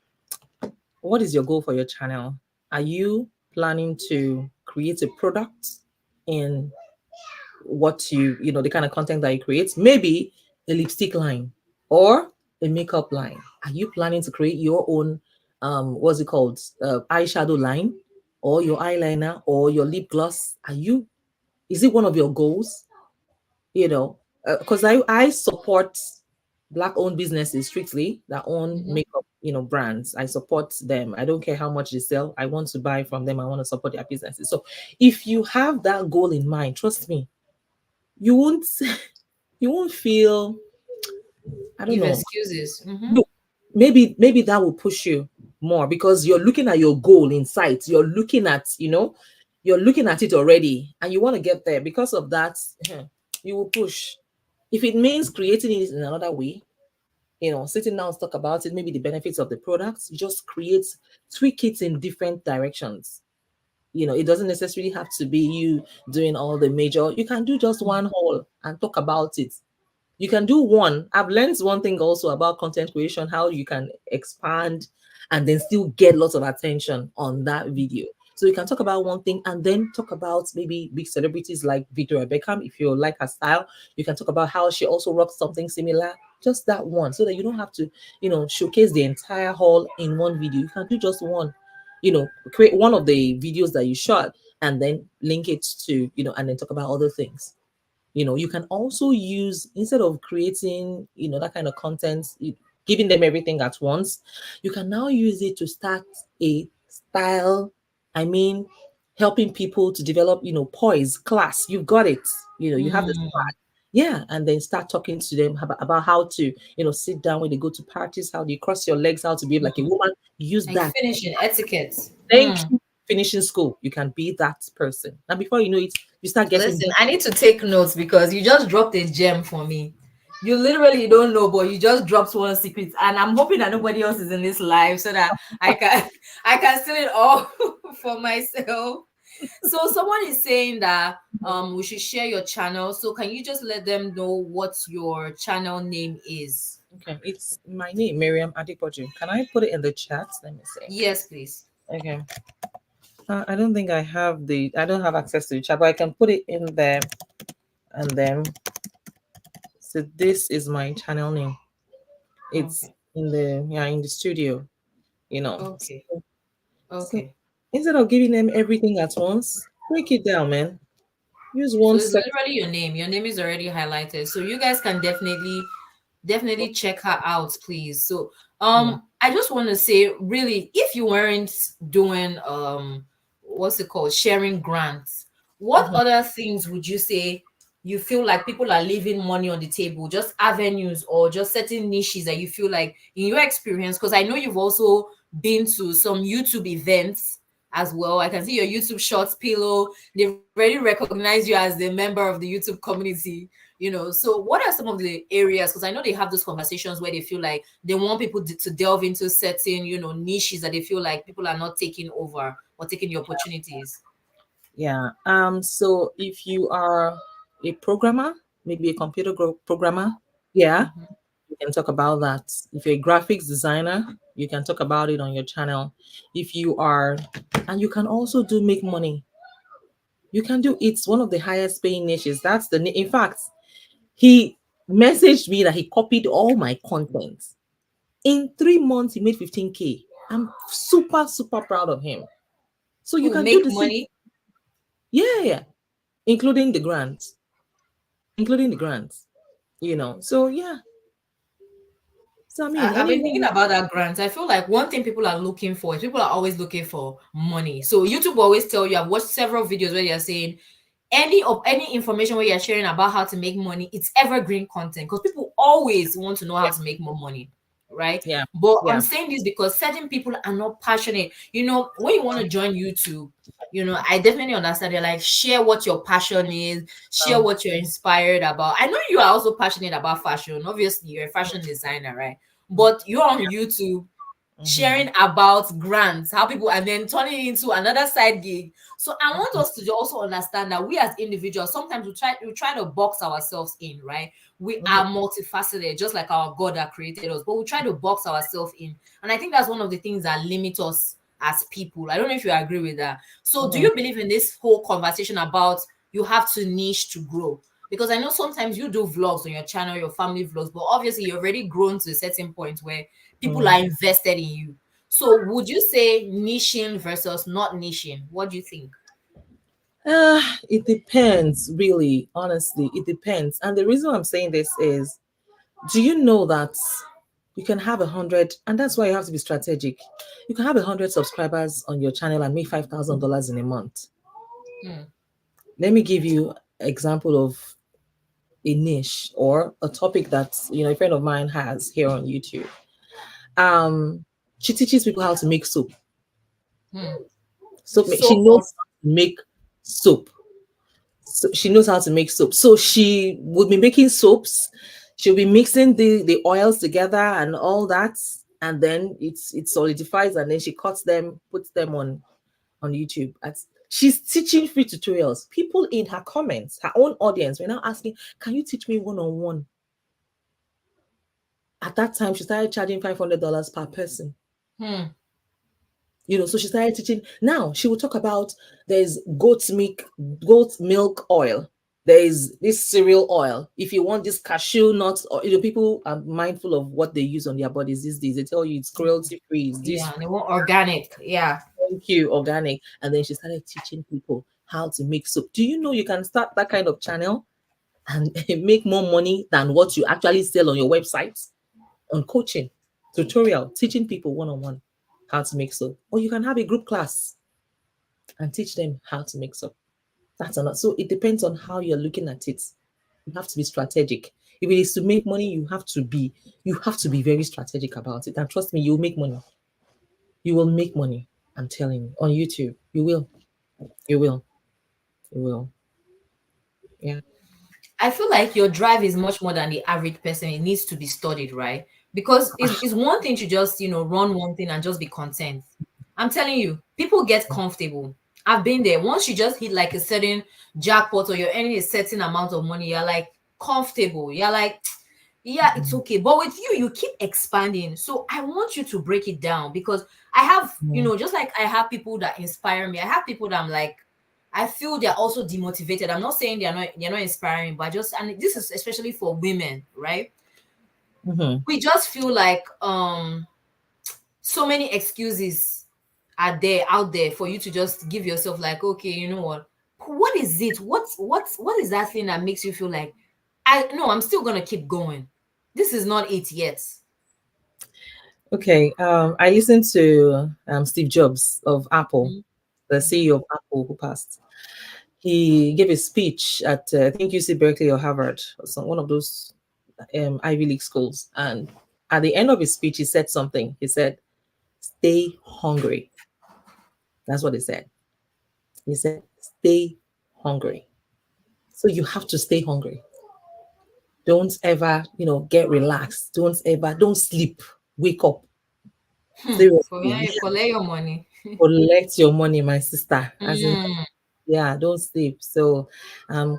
What is your goal for your channel? Are you planning to create a product in what the kind of content that you create? Maybe a lipstick line or a makeup line. Are you planning to create your own what's it called, eyeshadow line, or your eyeliner, or your lip gloss? Is it one of your goals? you know because I support black owned businesses strictly that own Mhm. makeup brands. I support them. I don't care how much they sell. I want to buy from them. I want to support their businesses. So if you have that goal in mind, trust me, you won't you won't feel, I don't Give know. excuses. No, maybe that will push you more because you're looking at your goal in sight. You're looking at it already, and you want to get there. Because of that, you will push. If it means creating it in another way, sitting down and talk about it, maybe the benefits of the products, you just tweak it in different directions. It doesn't necessarily have to be you doing all the major. You can do just one whole and talk about it. You can do one. I've learned one thing also about content creation, how you can expand and then still get lots of attention on that video. So you can talk about one thing and then talk about maybe big celebrities like Victoria Beckham. If you like her style, you can talk about how she also rocks something similar. Just that one, so that you don't have to, showcase the entire haul in one video. You can do just one. Create one of the videos that you shot and then link it to, and then talk about other things. You can also use, instead of creating that kind of content, giving them everything at once, you can now use it to start a style. I mean, helping people to develop poise class. You've got it. You have the Mm. swag. Yeah, and then start talking to them about how to sit down when they go to parties, how do you cross your legs, how to behave like a woman. Use Like that. finishing etiquette. Thank Mm. you. Finishing school, you can be that person, and before you know it, you start getting. Listen, I need to take notes because you just dropped a gem for me. You literally don't know, but you just dropped one secret, and I'm hoping that nobody else is in this live so that I can I can steal it all for myself. So someone is saying that we should share your channel. So can you just let them know what your channel name is? Okay, it's my name, Miriam Adepoju. Can I put it in the chat? Let me see. Yes, please. Okay. I don't think I don't have access to the chat, but I can put it in there. And then, so this is my channel name. It's Okay. in the studio, you know. Okay. So Okay. instead of giving them everything at once, break it down, man. Use So one it's set. literally your name. Your name is already highlighted. So you guys can definitely check her out, please. So Yeah. I just want to say, really, if you weren't doing what's it called, sharing grants, what Mhm. other things would you say you feel like people are leaving money on the table, just avenues or just certain niches that you feel like in your experience, because I know you've also been to some YouTube events as well. I can see your YouTube shorts pillow. They've already recognized you as the member of the YouTube community, so what are some of the areas, because I know they have those conversations where they feel like they want people to delve into certain niches that they feel like people are not taking over or taking the opportunities. Yeah. So if you are a programmer, maybe a computer programmer, yeah, Mhm. you can talk about that. If you're a graphics designer, you can talk about it on your channel. If you are, and you can also do make money. You can do it's one of the highest paying niches. In fact, he messaged me that he copied all my content. In 3 months, he made 15K. I'm super, super proud of him. So you Who can do make the same. money? Yeah, yeah, including the grants, including the grants, So yeah. So I mean, I've been thinking anyone. about that grant. I feel like one thing people are looking for is people are always looking for money. So YouTube will always tell you, I've watched several videos where they're saying any information where you're sharing about how to make money, it's evergreen content because people always want to know how Yeah, to make more money, right? yeah, But I'm yeah. saying this because certain people are not passionate. When you want to join YouTube, I definitely understand. They're like, share what your passion is, share Um, what you're inspired about. I know you are also passionate about fashion. Obviously, you're a fashion designer, right? But you're on YouTube. Mm-hmm. sharing about grants, how people, and then turning it into another side gig. So I want us to also understand that we as individuals, sometimes we try to box ourselves in, right? We Mm-hmm. are multifaceted, just like our God that created us, but we try to box ourselves in. And I think that's one of the things that limit us as people. I don't know if you agree with that. So do Mm-hmm. you believe in this whole conversation about you have to niche to grow? Because I know sometimes you do vlogs on your channel, your family vlogs, but obviously you've already grown to a certain point where people are invested in you. So would you say niching versus not niching? What do you think? It depends, really, honestly. It depends. And the reason I'm saying this is, do you know that you can have 100, and that's why you have to be strategic. You can have 100 subscribers on your channel and make $5,000 in a month. Hmm. Let me give you example of a niche or a topic that a friend of mine has here on YouTube. She teaches people how to make soap. Hmm. She Soap or knows how to make soap. So she knows how to make soap. So she would be making soaps. She'll be mixing the oils together and all that, and then it solidifies, and then she cuts them, puts them on YouTube. She's teaching free tutorials. People in her comments, her own audience, were now asking, "Can you teach me one on one?" At that time, she started charging $500 per person. hmm. So she started teaching. Now she will talk about, there's goat milk oil. There is this cereal oil. If you want this cashew nuts, or people are mindful of what they use on their bodies these days. They tell you it's cruelty free, it's this, Yeah, they want organic. Yeah. thank you, organic. And then she started teaching people how to make soap. Do you know you can start that kind of channel and make more money than what you actually sell on your website on coaching, tutorial, teaching people one on one how to make soap? Or you can have a group class and teach them how to make soap. That's another. So it depends on how you're looking at it. You have to be strategic. If it is to make money, you have to be very strategic about it. And trust me, you'll make money. You will make money. I'm telling you. On YouTube. You will. You will. You will. Yeah. I feel like your drive is much more than the average person. It needs to be studied, right? Because it's one thing to just, run one thing and just be content. I'm telling you, people get comfortable. I've been there. Once you just hit like a certain jackpot or you're earning a certain amount of money, you're like comfortable. You're like, yeah, it's okay. But with you, you keep expanding. So I want you to break it down because I have, Mm. just like I have people that inspire me. I have people that I'm like, I feel they're also demotivated. I'm not saying they're not inspiring, but just, and this is especially for women, right? Mhm. We just feel like so many excuses are there out there for you to just give yourself like, okay, you know what is it? What is that thing that makes you feel like I no, I'm still gonna keep going. This is not it yet. Okay. I listened to Steve Jobs of Apple, Mhm. the CEO of Apple, who passed. He gave a speech at I think UC Berkeley or Harvard, or one of those Ivy League schools. And at the end of his speech, he said something. He said, "Stay hungry." That's what he said. He said, "Stay hungry." So you have to stay hungry. Don't ever, get relaxed. Don't sleep. Wake up. Seriously, yeah. Collect your money. Collect your money, my sister. As in, Mm, yeah, don't sleep. So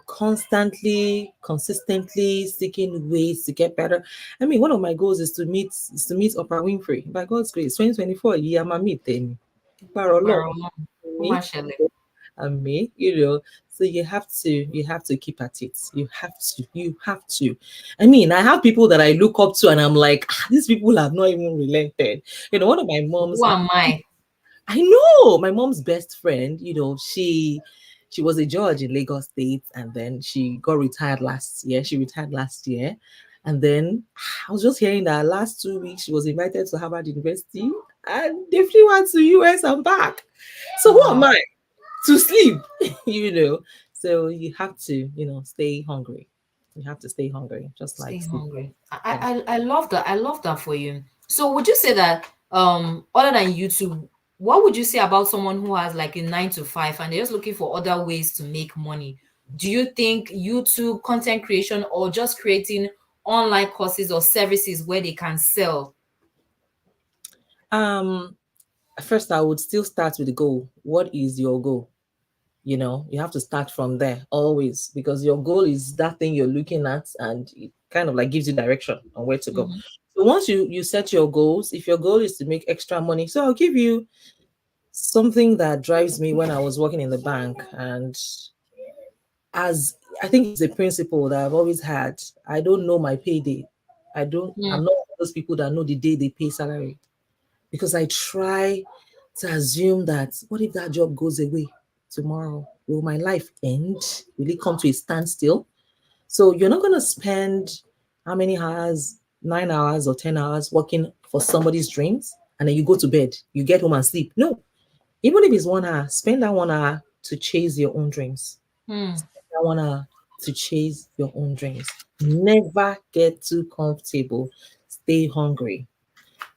constantly, consistently seeking ways to get better. I mean, one of my goals is to meet Oprah Winfrey. By God's grace, 2024, yeah, I'm meet them. agbára Ọlọ́run, ó Me, máa ṣẹlẹ̀. and me. So you have to keep at it. You have to. I mean, I have people that I look up to, and I'm like, these people have not even relented. One of my Who mom's am I? I know my mom's best friend, she was a judge in Lagos State, and then she got retired last year. She retired last year. And then I was just hearing that last 2 weeks she was invited to Harvard University, and they flew out to US and back. So who am Wow. I to sleep? you know. So you have to, stay hungry. You have to stay hungry, just like Stay Steve. hungry. Yeah. I love that. I love that for you. So would you say that other than YouTube, what would you say about someone who has like a 9 to 5 and they're just looking for other ways to make money? Do you think YouTube content creation or just creating online courses or services where they can sell? Um, First, I would still start with the goal. What is your goal? You have to start from there always, because your goal is that thing you're looking at, and it kind of like gives you direction on where to go. Mhm. So once you set your goals, if your goal is to make extra money, so I'll give you something that drives me when I was working in the bank. And as I think it's a principle that I've always had, I don't know my payday. I'm Mm. not one of those people that know the day they pay salary, because I try to assume that, what if that job goes away tomorrow? Will my life end? Will it come to a standstill? So you're not going to spend how many hours, 9 hours or 10 hours working for somebody's dreams, and then you go to bed, you get home and sleep. No, even if it's 1 hour, spend that 1 hour to chase your own dreams. Mm. That 1 hour to chase your own dreams. Never get too comfortable. Stay hungry.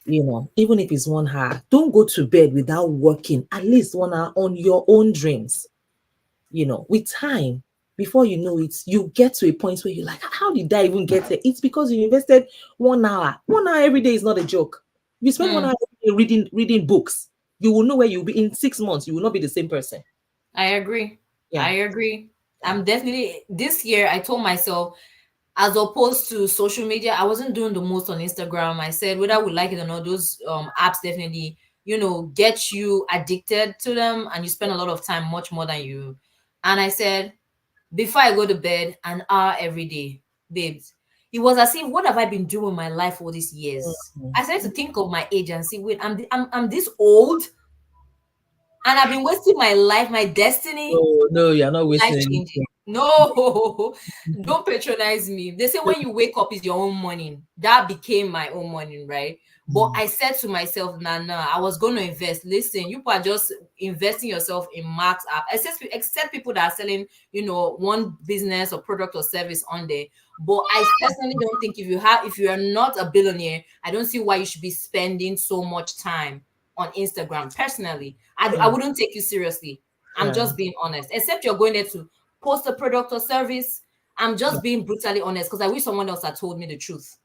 Even if it's 1 hour, don't go to bed without working at least 1 hour on your own dreams. With time, before you know it, you get to a point where you're like, how did I even get there? It's because you invested 1 hour. 1 hour every day is not a joke. If you spend one Mm. hour every day reading books, you will know where you'll be in 6 months. You will not be the same person. I agree. Yeah. I agree. Yeah. I'm definitely this year I told myself, as opposed to social media, I wasn't doing the most on Instagram. I said whether we like it or not, those apps definitely, get you addicted to them and you spend a lot of time much more than you. And I said, before I go to bed, an hour every day, babes. It was as if, what have I been doing with my life all these years? I started to Mhm. think of my age and see, wait, I'm this old and I've been wasting my life, my destiny. No, no, you're not Life wasting changing. anything. No, don't patronize me. They say when you wake up is your own morning. That became my own morning, right? But Mm. I said to myself, nah, I was going to invest. Listen, you are just investing yourself in Max app. Except people that are selling, one business or product or service on there. But I personally don't think if you are not a billionaire, I don't see why you should be spending so much time on Instagram. Personally, I Yeah, wouldn't take you seriously. I'm yeah, just being honest. Except you're going there to post a product or service. I'm yeah, just being brutally honest because I wish someone else had told me the truth.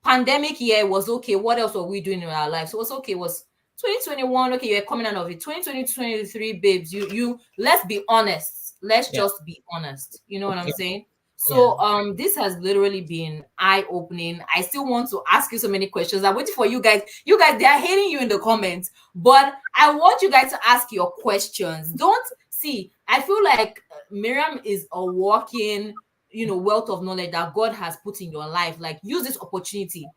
Pandemic year was okay. What else were we doing in our lives? So it was okay. It was 2021. Okay, you're coming out of it. 2020, 2023, babes. You let's be honest. Let's yeah, just be honest. You know what I'm yeah, saying? yeah. So this has literally been eye-opening. I still want to ask you so many questions. I'm waiting for you guys. You guys, they are hating you in the comments, but I want you guys to ask your questions. Don't see. I feel like Miriam is a walking, wealth of knowledge that God has put in your life. Like, use this opportunity.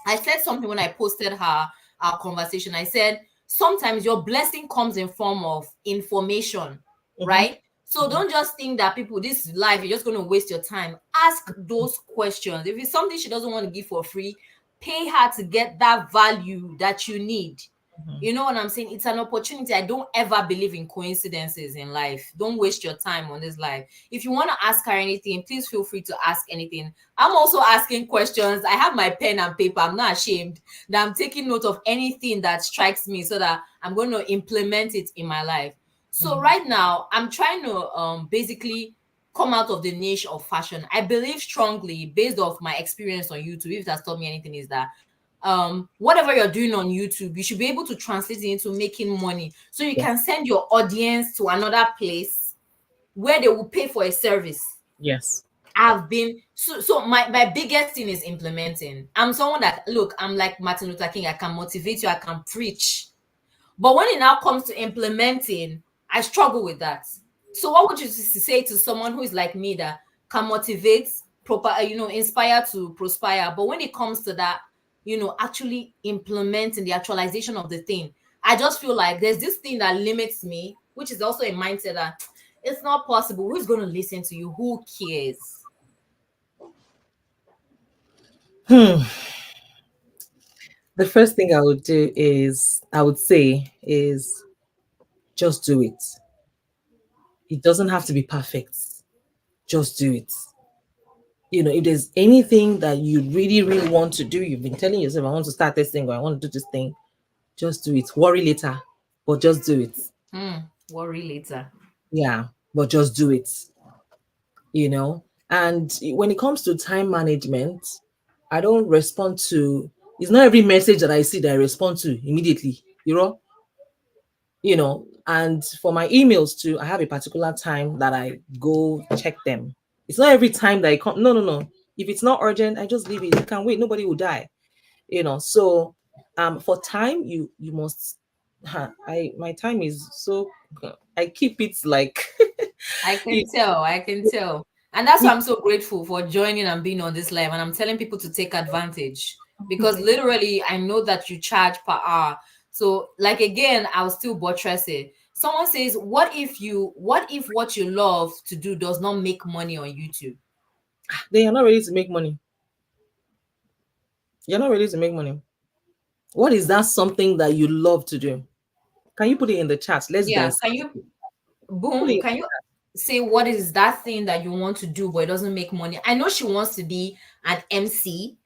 I said something when I posted our conversation. I said sometimes your blessing comes in form of information, Mm-hmm. right? So don't just think that people this life you're just going to waste your time. Ask those questions. If it's something she doesn't want to give for free, pay her to get that value that you need. Mm-hmm. You know what I'm saying? It's an opportunity. I don't ever believe in coincidences in life. Don't waste your time on this life. If you want to ask her anything, please feel free to ask anything. I'm also asking questions. I have my pen and paper. I'm not ashamed that I'm taking note of anything that strikes me so that I'm going to implement it in my life. So Mm-hmm. right now, I'm trying to basically come out of the niche of fashion. I believe strongly, based off my experience on YouTube, if it has taught me anything, is that whatever you're doing on YouTube, you should be able to translate it into making money so you Yeah. can send your audience to another place where they will pay for a service. Yes. I've been so my biggest thing is implementing. I'm someone that look, I'm like Martin Luther King. I can motivate you, I can preach. But when it now comes to implementing, I struggle with that. So what would you say to someone who is like me that can motivate, inspire to prosper? But when it comes to that, actually implementing the actualization of the thing, I just feel like there's this thing that limits me, which is also a mindset that it's not possible. Who's going to listen to you? Who cares? Hmm. The first thing I would say is just do it. It doesn't have to be perfect. Just do it. If there's anything that you really, really want to do, you've been telling yourself, I want to start this thing or I want to do this thing, just do it. Worry later, but just do it. Worry later. Yeah, but just do it. you know. And when it comes to time management, I don't respond to It's not every message that I see that I respond to immediately. And for my emails too, I have a particular time that I go check them. It's not every time that I come. No, no, no. If it's not urgent, I just leave it. You can wait. Nobody will die. So for time, you must. I my time is so. I keep it like. I you, can tell. I can tell. And that's why you- I'm so grateful for joining and being on this live. And I'm telling people to take advantage because literally, I know that you charge per hour. So, like, again, I'll still buttress it. Someone says, what if what you love to do does not make money on YouTube? they are not ready to make money. You're not ready to make money. What is that something that you love to do? Can you put it in the chat? Let's Yeah. dance. Can you, Put boom, it. can you say what is that thing that you want to do, but it doesn't make money? I know she wants to be an MC.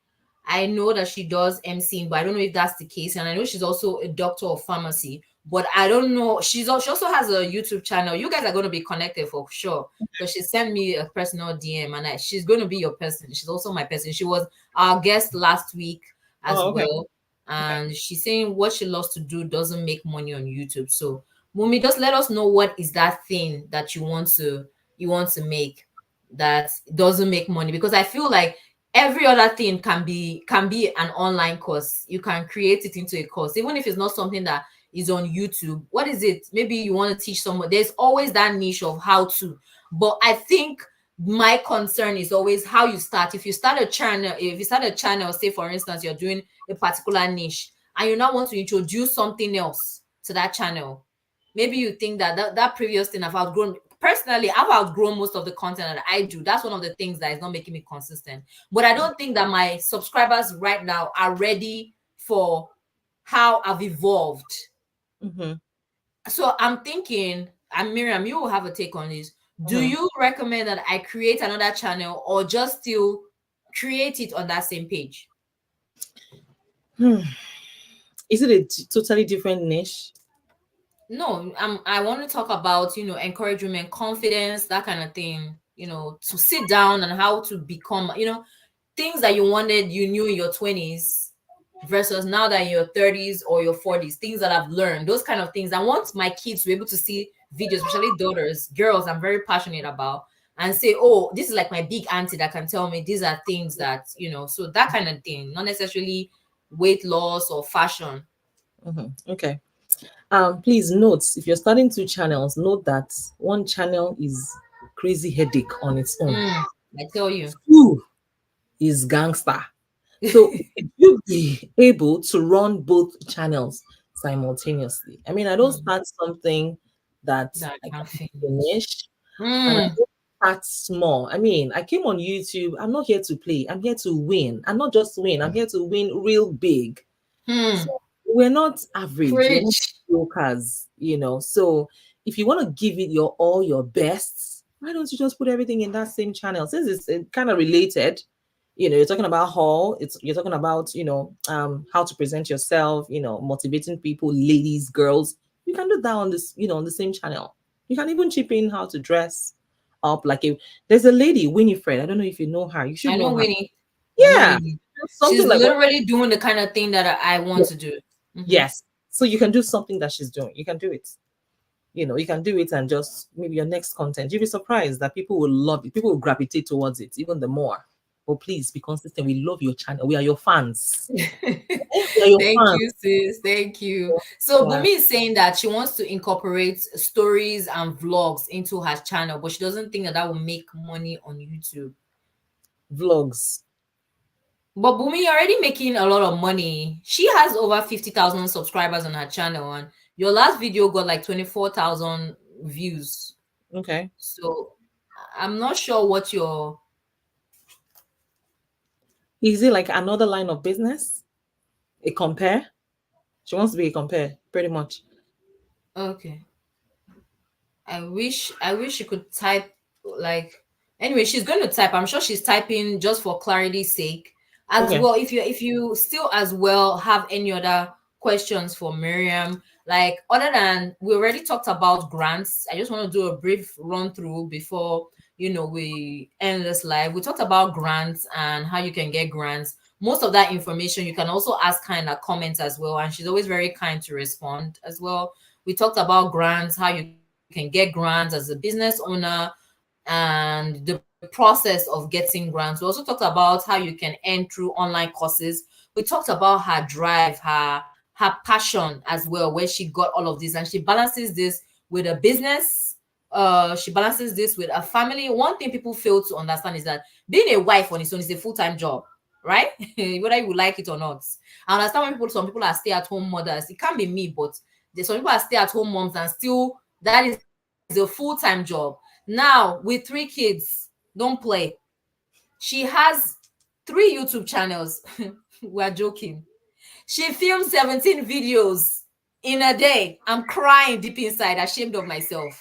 I know that she does MCing, but I don't know if that's the case. And I know she's also a doctor of pharmacy, but I don't know. She also has a YouTube channel. You guys are going to be connected for sure because she sent me a personal DM, and she's going to be your person. She's also my person. She was our guest last week as Oh, okay. well. Okay. And she's saying what she loves to do doesn't make money on YouTube. So Mumi, just let us know what is that thing that you want to make that doesn't make money, because I feel like every other thing can be an online course. You can create it into a course, even if it's not something that is on YouTube. What is it? Maybe you want to teach someone. There's always that niche of how to. But I think my concern is always how you start. If you start a channel, say for instance, you're doing a particular niche and you now want to introduce something else to that channel. Maybe you think that previous thing I've outgrown. Personally, I've outgrown most of the content that I do. That's one of the things that is not making me consistent. But I don't think that my subscribers right now are ready for how I've evolved. Mm-hmm. So I'm thinking, and Miriam, you will have a take on this. Do Mm-hmm. you recommend that I create another channel or just still create it on that same page? Hmm. Is it a totally different niche? No, I want to talk about, encourage women confidence, that kind of thing, to sit down and how to become, things that you knew in your 20s versus now that in your 30s or your 40s, things that I've learned, those kind of things. I want my kids to be able to see videos, especially daughters, girls I'm very passionate about, and say, oh, this is like my big auntie that can tell me these are things that, so that kind of thing, not necessarily weight loss or fashion. Mm-hmm. Okay. Please note, if you're starting two channels, note that one channel is crazy headache on its own. I tell you. Two is gangster. So would you be able to run both channels simultaneously? I mean, I don't Hmm, start something that that I I can't can finish. finish, and I Hmm. don't start small. I mean, I came on YouTube. I'm not here to play. I'm here to win. And not just win. I'm here to win real big. Hmm. So we're not average. We're not Preach. jokers. So if you want to give it your all your best, why don't you just put everything in that same channel? Since it's kind of related, you're talking about haul, you're talking about, how to present yourself, motivating people, ladies, girls. You can do that on this, on the same channel. You can even chip in how to dress up there's a lady, Winifred. I don't know if you know her. You should I know know her. Winnie. I know Yeah. Winnie. Something She's like what. literally doing the kind of thing that I want to do. Hmm. Yes. So you can do something that she's doing. You can do it. You can do it, and just maybe your next content. You'll be surprised that people will love it. People will gravitate towards it even the more. But please be consistent. We love your channel. We are your fans. We are your Thank fans. you, sis. Thank you. So Yeah. Bumi is saying that she wants to incorporate stories and vlogs into her channel, but she doesn't think that will make money on YouTube. Vlogs. But Bumi, you're already making a lot of money. She has over 50,000 subscribers on her channel, and your last video got like 24,000 views. Okay. So I'm not sure what your. Is it like another line of business? A compare? She wants to be a compare, pretty much. Okay. I wish you could type, like, anyway, she's going to type. I'm sure she's typing just for clarity's sake. As Okay. well, if you still as well have any other questions for Miriam, like other than we already talked about grants, I just want to do a brief run through before we end this live. We talked about grants and how you can get grants. most of that information. You can also ask her in the comments as well, and she's always very kind to respond as well. We talked about grants, how you can get grants as a business owner, and the process of getting grants. We also talked about how you can earn through online courses. We talked about her drive, her passion as well, where she got all of this, and she balances this with a business. She balances this with a family. One thing people fail to understand is that being a wife on its own is a full-time job, right? Whether you like it or not. I understand when some people are stay-at-home mothers. It can't be me, but there's some people are stay-at-home moms, and still that is a full-time job. Now, with 3 kids, don't play. She has 3 YouTube channels. We're joking. She filmed 17 videos in a day. I'm crying deep inside, ashamed of myself.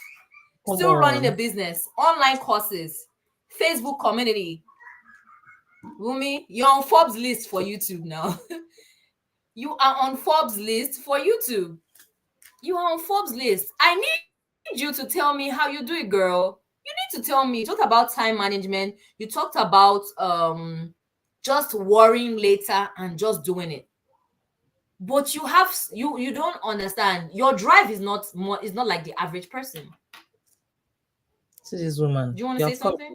Come Still running a on. business, online courses, Facebook community. Wumi, you're on Forbes list for YouTube now. You are on Forbes list for YouTube. You are on Forbes list. I need you to tell me how you do it, girl. You need to tell me. You talked about time management. You talked about just worrying later and just doing it. But you don't understand. Your drive is not like the average person. See this woman. Do you want to You say have come. something?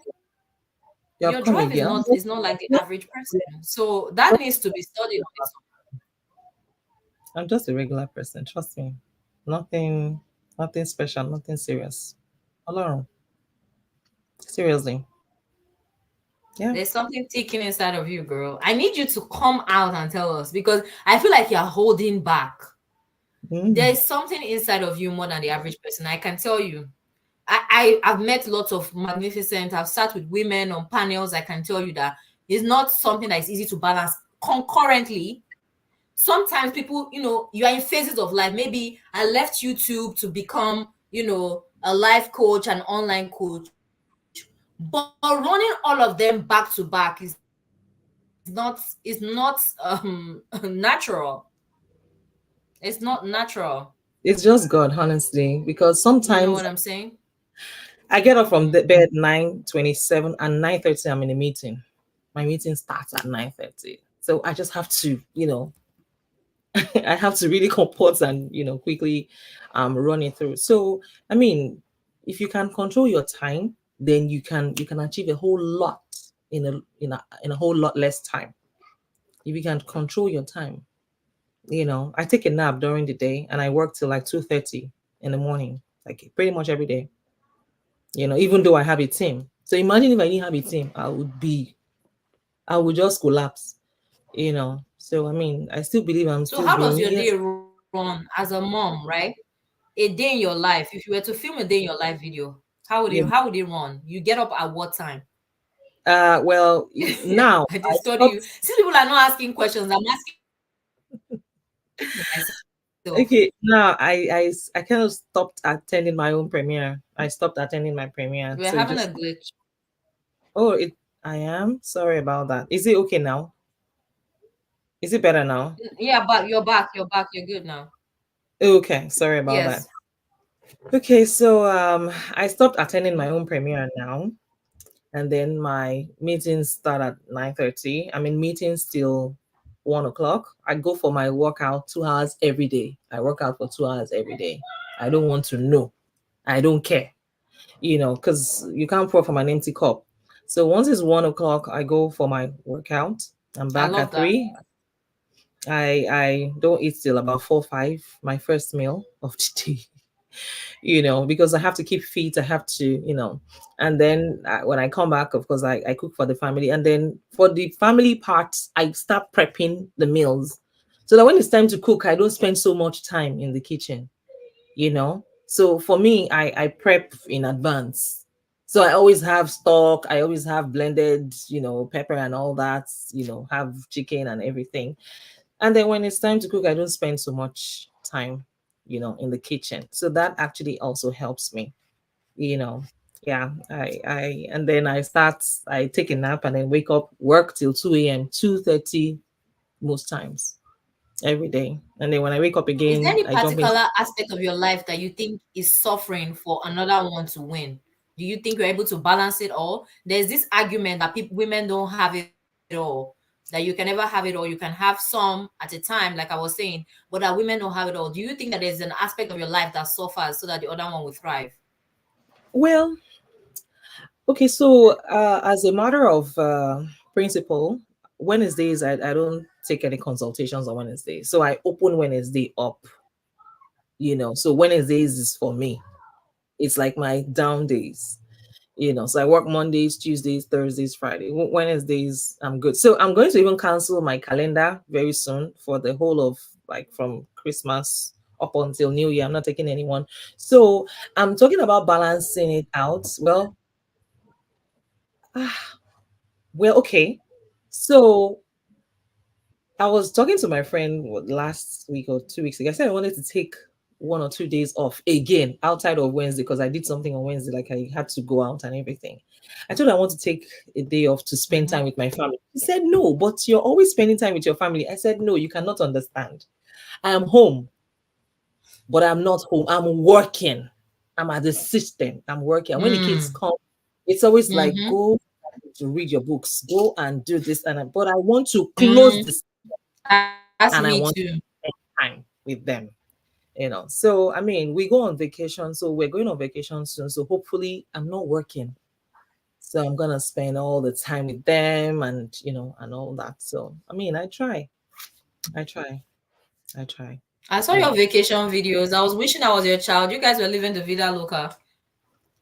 You have Your come drive again. is not like the average person. So that needs to be studied on its I'm just a regular person. Trust me. Nothing. Nothing special. Nothing serious. Alone. Seriously. Yeah. There's something ticking inside of you, girl. I need you to come out and tell us, because I feel like you're holding back. Mm. There's something inside of you more than the average person. I can tell you. I've met lots of magnificent. I've sat with women on panels. I can tell you that it's not something that is easy to balance concurrently. Sometimes people, you are in phases of life. Maybe I left YouTube to become, a life coach and online coach. But running all of them back to back is not natural. It's not natural. It's just God, honestly, because You know sometimes what I'm saying? I get up from the bed 9:27 and 9:30 I'm in a meeting. My meeting starts at 9:30. So I just have to, I have to really compose and, quickly run it through. So I mean, if you can control your time, then you can achieve a whole lot in a whole lot less time. If you can control your time. I take a nap during the day and I work till like 2:30 in the morning, like pretty much every day. Even though I have a team. So imagine if I didn't have a team, I would just collapse. So I mean, I still believe I'm So still how does growing. your Yes. day run as a mom, right? A day in your life. If you were to film a day in your life video, Yeah. how would it run? You get up at what time? Well, now I did I study you. stopped. Since people are not asking questions, I'm asking myself. Okay, now I kind of stopped attending my own premiere. I stopped attending my premiere. We're So having a just glitch. oh, I am sorry about that. Is it okay now? Is it better now? Yeah, but you're back. You're back. You're good now. Okay, sorry about that. Yes. Okay, so I stopped attending my own premiere now, and then my meetings start at 9:30. I'm in meetings till 1 o'clock. I go for my workout 2 hours every day. I work out for 2 hours every day. I don't want to know. I don't care, because you can't pour from an empty cup. So once it's 1 o'clock, I go for my workout. I'm I back love at that. 3. I don't eat till about 4 5, my first meal of the day. Because I have to keep fit. I have to, and then when I come back, of course, I cook for the family. And then for the family part, I start prepping the meals so that when it's time to cook, I don't spend so much time in the kitchen, So for me, I prep in advance. So I always have stock. I always have blended, pepper and all that, have chicken and everything. And then when it's time to cook, I don't spend so much time, in the kitchen. So that actually also helps me, you know. Yeah, and then I take a nap and then wake up, work till 2 a.m., 2:30 most times every day. And then when I wake up Is there again, any I jump into particular aspect of your life that you think is suffering for another one to win? Do you think you're able to balance it all? There's this argument that women don't have it all. that you can never have it all. You can have some at a time, like I was saying, but that women don't have it all. Do you think that there's an aspect of your life that suffers so that the other one will thrive? Well, okay, so as a matter of principle, Wednesdays I don't take any consultations on Wednesday. So I open Wednesday up, So Wednesdays is for me. It's like my down days. So I work Mondays, Tuesdays, Thursdays, Friday. Wednesdays, I'm good. So I'm going to even cancel my calendar very soon for the whole of like from Christmas up until New Year. I'm not taking anyone. So I'm talking about balancing it out. Ah, well, okay. So I was talking to my friend last week or 2 weeks ago. I said I wanted to take 1 or 2 days off again outside of Wednesday because I did something on Wednesday, like I had to go out and everything. I told her I want to take a day off to spend time Mm-hmm. with my family. She said, "No, but you're always spending time with your family." I said, "No, you cannot understand. I am home, but I'm not home. I'm working. I'm at the system. I'm working. And when the kids Mm. come, it's always like, Mm-hmm. go to read your books, go and do this. But I want to close Mm. this That's and I me want too. time with them. So I mean, we go on vacation, so we're going on vacation soon, so hopefully I'm not working, so I'm gonna spend all the time with them and all that. So I mean, I try I try I saw you your know vacation videos. I was wishing I was your child. You guys were living the vida loca.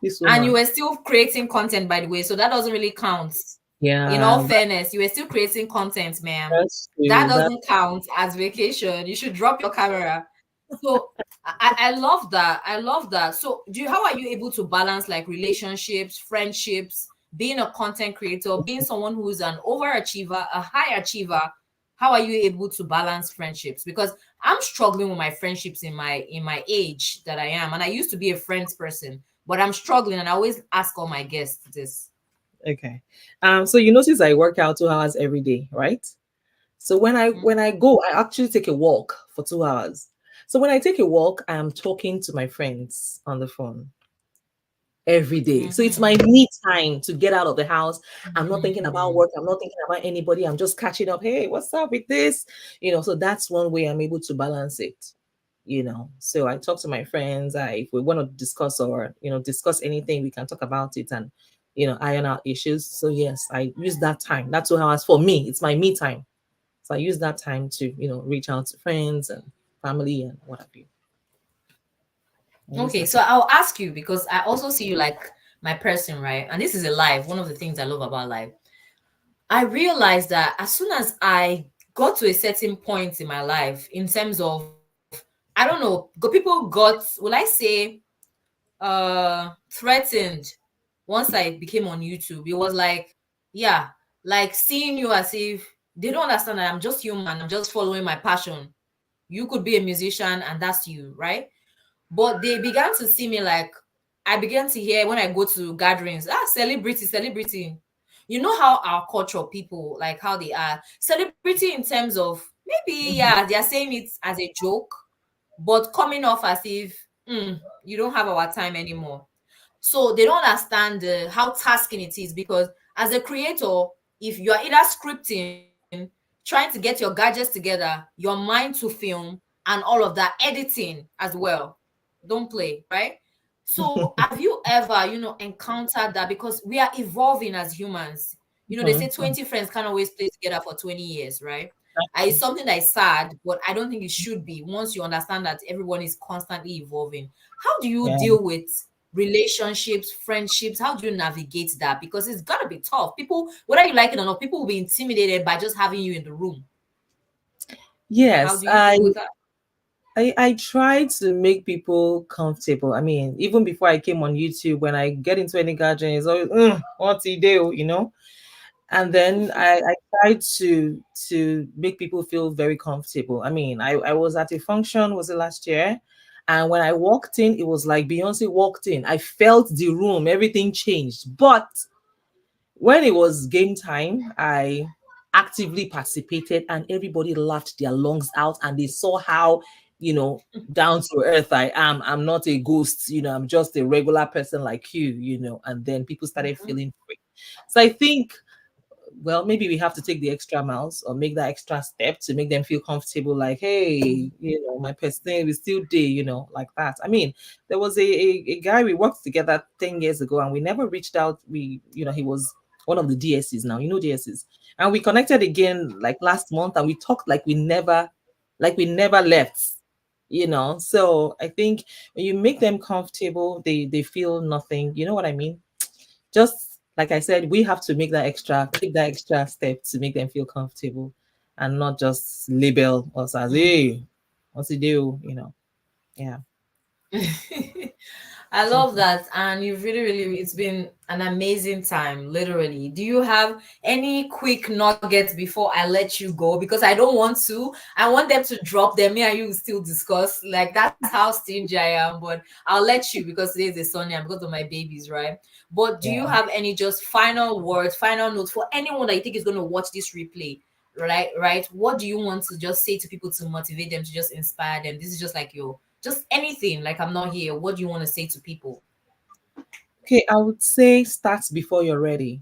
this And you woman. were still creating content, by the way. So that doesn't really count. In all Yeah, fairness, you were still creating content, ma'am. that's That true. That doesn't count as vacation. You should drop your camera. So I love that. I love that. So how are you able to balance like relationships, friendships, being a content creator, being someone who's an overachiever, a high achiever? How are you able to balance friendships? Because I'm struggling with my friendships in my age that I am. And I used to be a friends person, but I'm struggling, and I always ask all my guests this. okay. So you notice I work out 2 hours every day, right? So when I go, I actually take a walk for 2 hours. So when I take a walk, I am talking to my friends on the phone every day. So it's my Mm-hmm. me time to get out of the house. I'm not thinking about Mm-hmm. work. I'm not thinking about anybody. I'm just catching up. Hey, what's up with this? So that's one way I'm able to balance it. So I talk to my friends. If we want to discuss or discuss anything, we can talk about it and iron out issues. So yes, I use that time. That's 2 hours for me. It's my me time. So I use that time to reach out to friends and family and what have you. I use Okay, that so time. I'll ask you because I also see you like my person, right? And this is a life. One of the things I love about life. I realized that as soon as I got to a certain point in my life, in terms of, I don't know, people got, will I say, threatened once I became on YouTube. It was like, yeah, like seeing you as if they don't understand that I'm just human, I'm just following my passion. You could be a musician and that's you, right? But they began to see me like, I began to hear when I go to gatherings, celebrity, celebrity. You know how our culture people, like how they are celebrity in terms of, maybe, Mhm. yeah, they are saying it as a joke, but coming off as if, you don't have our time anymore. So they don't understand how tasking it is, because as a creator, if you are either scripting, trying to get your gadgets together, your mind to film, and all of that, editing as well, don't play, right? So have you ever, encountered that? Because we are evolving as humans. They say Mhm. Mhm. 20 friends can't always play together for 20 years, right? It's something that is sad, but I don't think it should be once you understand that everyone is constantly evolving. How do you Yeah. deal with relationships, friendships? How do you navigate that? Because it's gotta be tough. People, whether you like it or not, people will be intimidated by just having you in the room. How Yes, do you I deal with that? I try to make people comfortable. I mean, even before I came on YouTube, when I get into any gathering, it's always what's he do? And then I try to make people feel very comfortable. I mean, I was at a function, was it last year? And when I walked in, it was like Beyonce walked in. I felt the room, everything changed. But when it was game time, I actively participated and everybody laughed their lungs out and they saw how, you know, down to earth I am. I'm not a ghost, I'm just a regular person like you. And then people started Mhm. feeling free. So I think well, maybe we have to take the extra miles or make that extra step to make them feel comfortable, like, hey, my person is still there, like that. I mean, there was a guy we worked together 10 years ago, and we never reached out. He was one of the DSs now, DSs. And we connected again like last month, and we talked like we never left. So I think when you make them comfortable, they feel nothing. You know what I mean? Just like I said, we have to take that extra step to make them feel comfortable and not just label us as, hey, what's it do? Yeah, I love simple. that. And you've really, really, it's been an amazing time, literally. Do you have any quick nuggets before I let you go? Because I don't want to. I want them to drop them. Me and you will still discuss. Like, that's how stingy I am. But I'll let you because today's a Sunday and because of my babies, right? But do you Yeah. have any just final words, final notes for anyone that you think is going to watch this replay? Right, what do you want to just say to people to motivate them, to just inspire them? This is just like your just anything, like I'm not here. What do you want to say to people? Okay, I would say start before you're ready.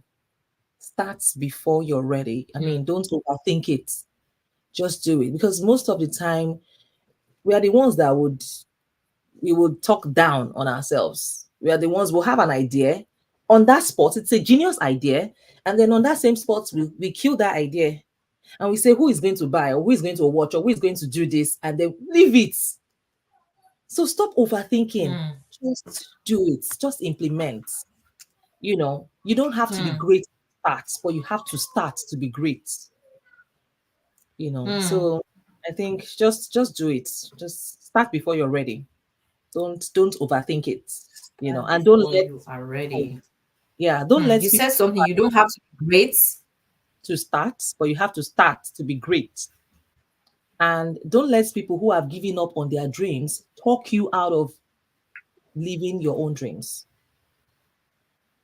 Start before you're ready. I Hmm. mean, don't overthink it. Just do it, because most of the time we are the ones that we would talk down on ourselves. We are the ones who have an idea on that spot. It's a genius idea. And then on that same spot, we kill that idea, and we say, who is going to buy, or who is going to watch, or who is going to do this, and then leave it. So stop overthinking. Hmm. Just do it. Just implement. You don't have to be Hmm. great at start, but you have to start to be great. Hmm. So I think just do it. Just start before you're ready. Don't overthink it. Start And don't before let you are ready. don't Hmm. let You people said something. You don't have to be great. to start, but you have to start to be great. And don't let people who have given up on their dreams talk you out of living your own dreams.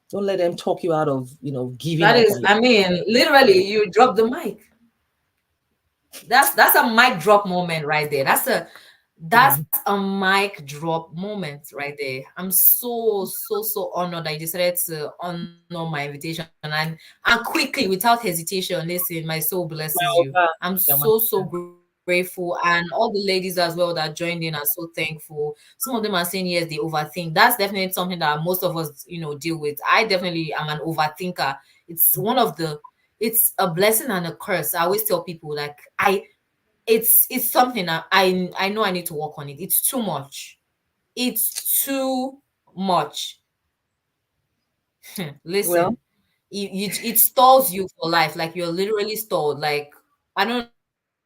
Don't let them talk you out of, giving That up is, on your. I mean, literally, you drop the mic. That's a mic drop moment right there. That's a mic drop moment right there. I'm so honored that you decided to honor my invitation, and quickly, without hesitation. Listen, my soul blesses you. Over. I'm Yeah, so grateful, and all the ladies as well that joined in are so thankful. Some of them are saying yes, they overthink. That's definitely something that most of us, deal with. I definitely am an overthinker. It's one of the it's a blessing and a curse. I always tell people, like, it's something that I know I need to work on it. It's too much. It's too much. well, Listen, it stalls you for life. Like, you're literally stalled. Like, I don't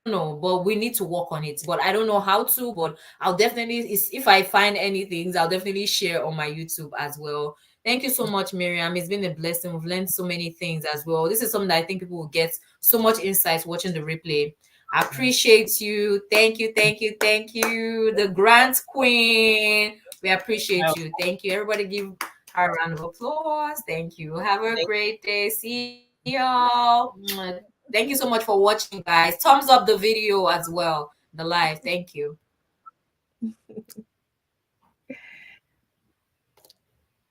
know, but we need to work on it. But I don't know how to. But I'll definitely, if I find anything, I'll definitely share on my YouTube as well. Thank you so much, Miriam. It's been a blessing. We've learned so many things as well. This is something that I think people will get so much insights watching the replay. I appreciate you. Thank you, thank you, thank you. The Grant Queen. We appreciate you. Thank you. Everybody give her a round of applause. Thank you. Have a great day. See y'all. Mwah. Thank you so much for watching, guys. Thumbs up the video as well, the live. Thank you.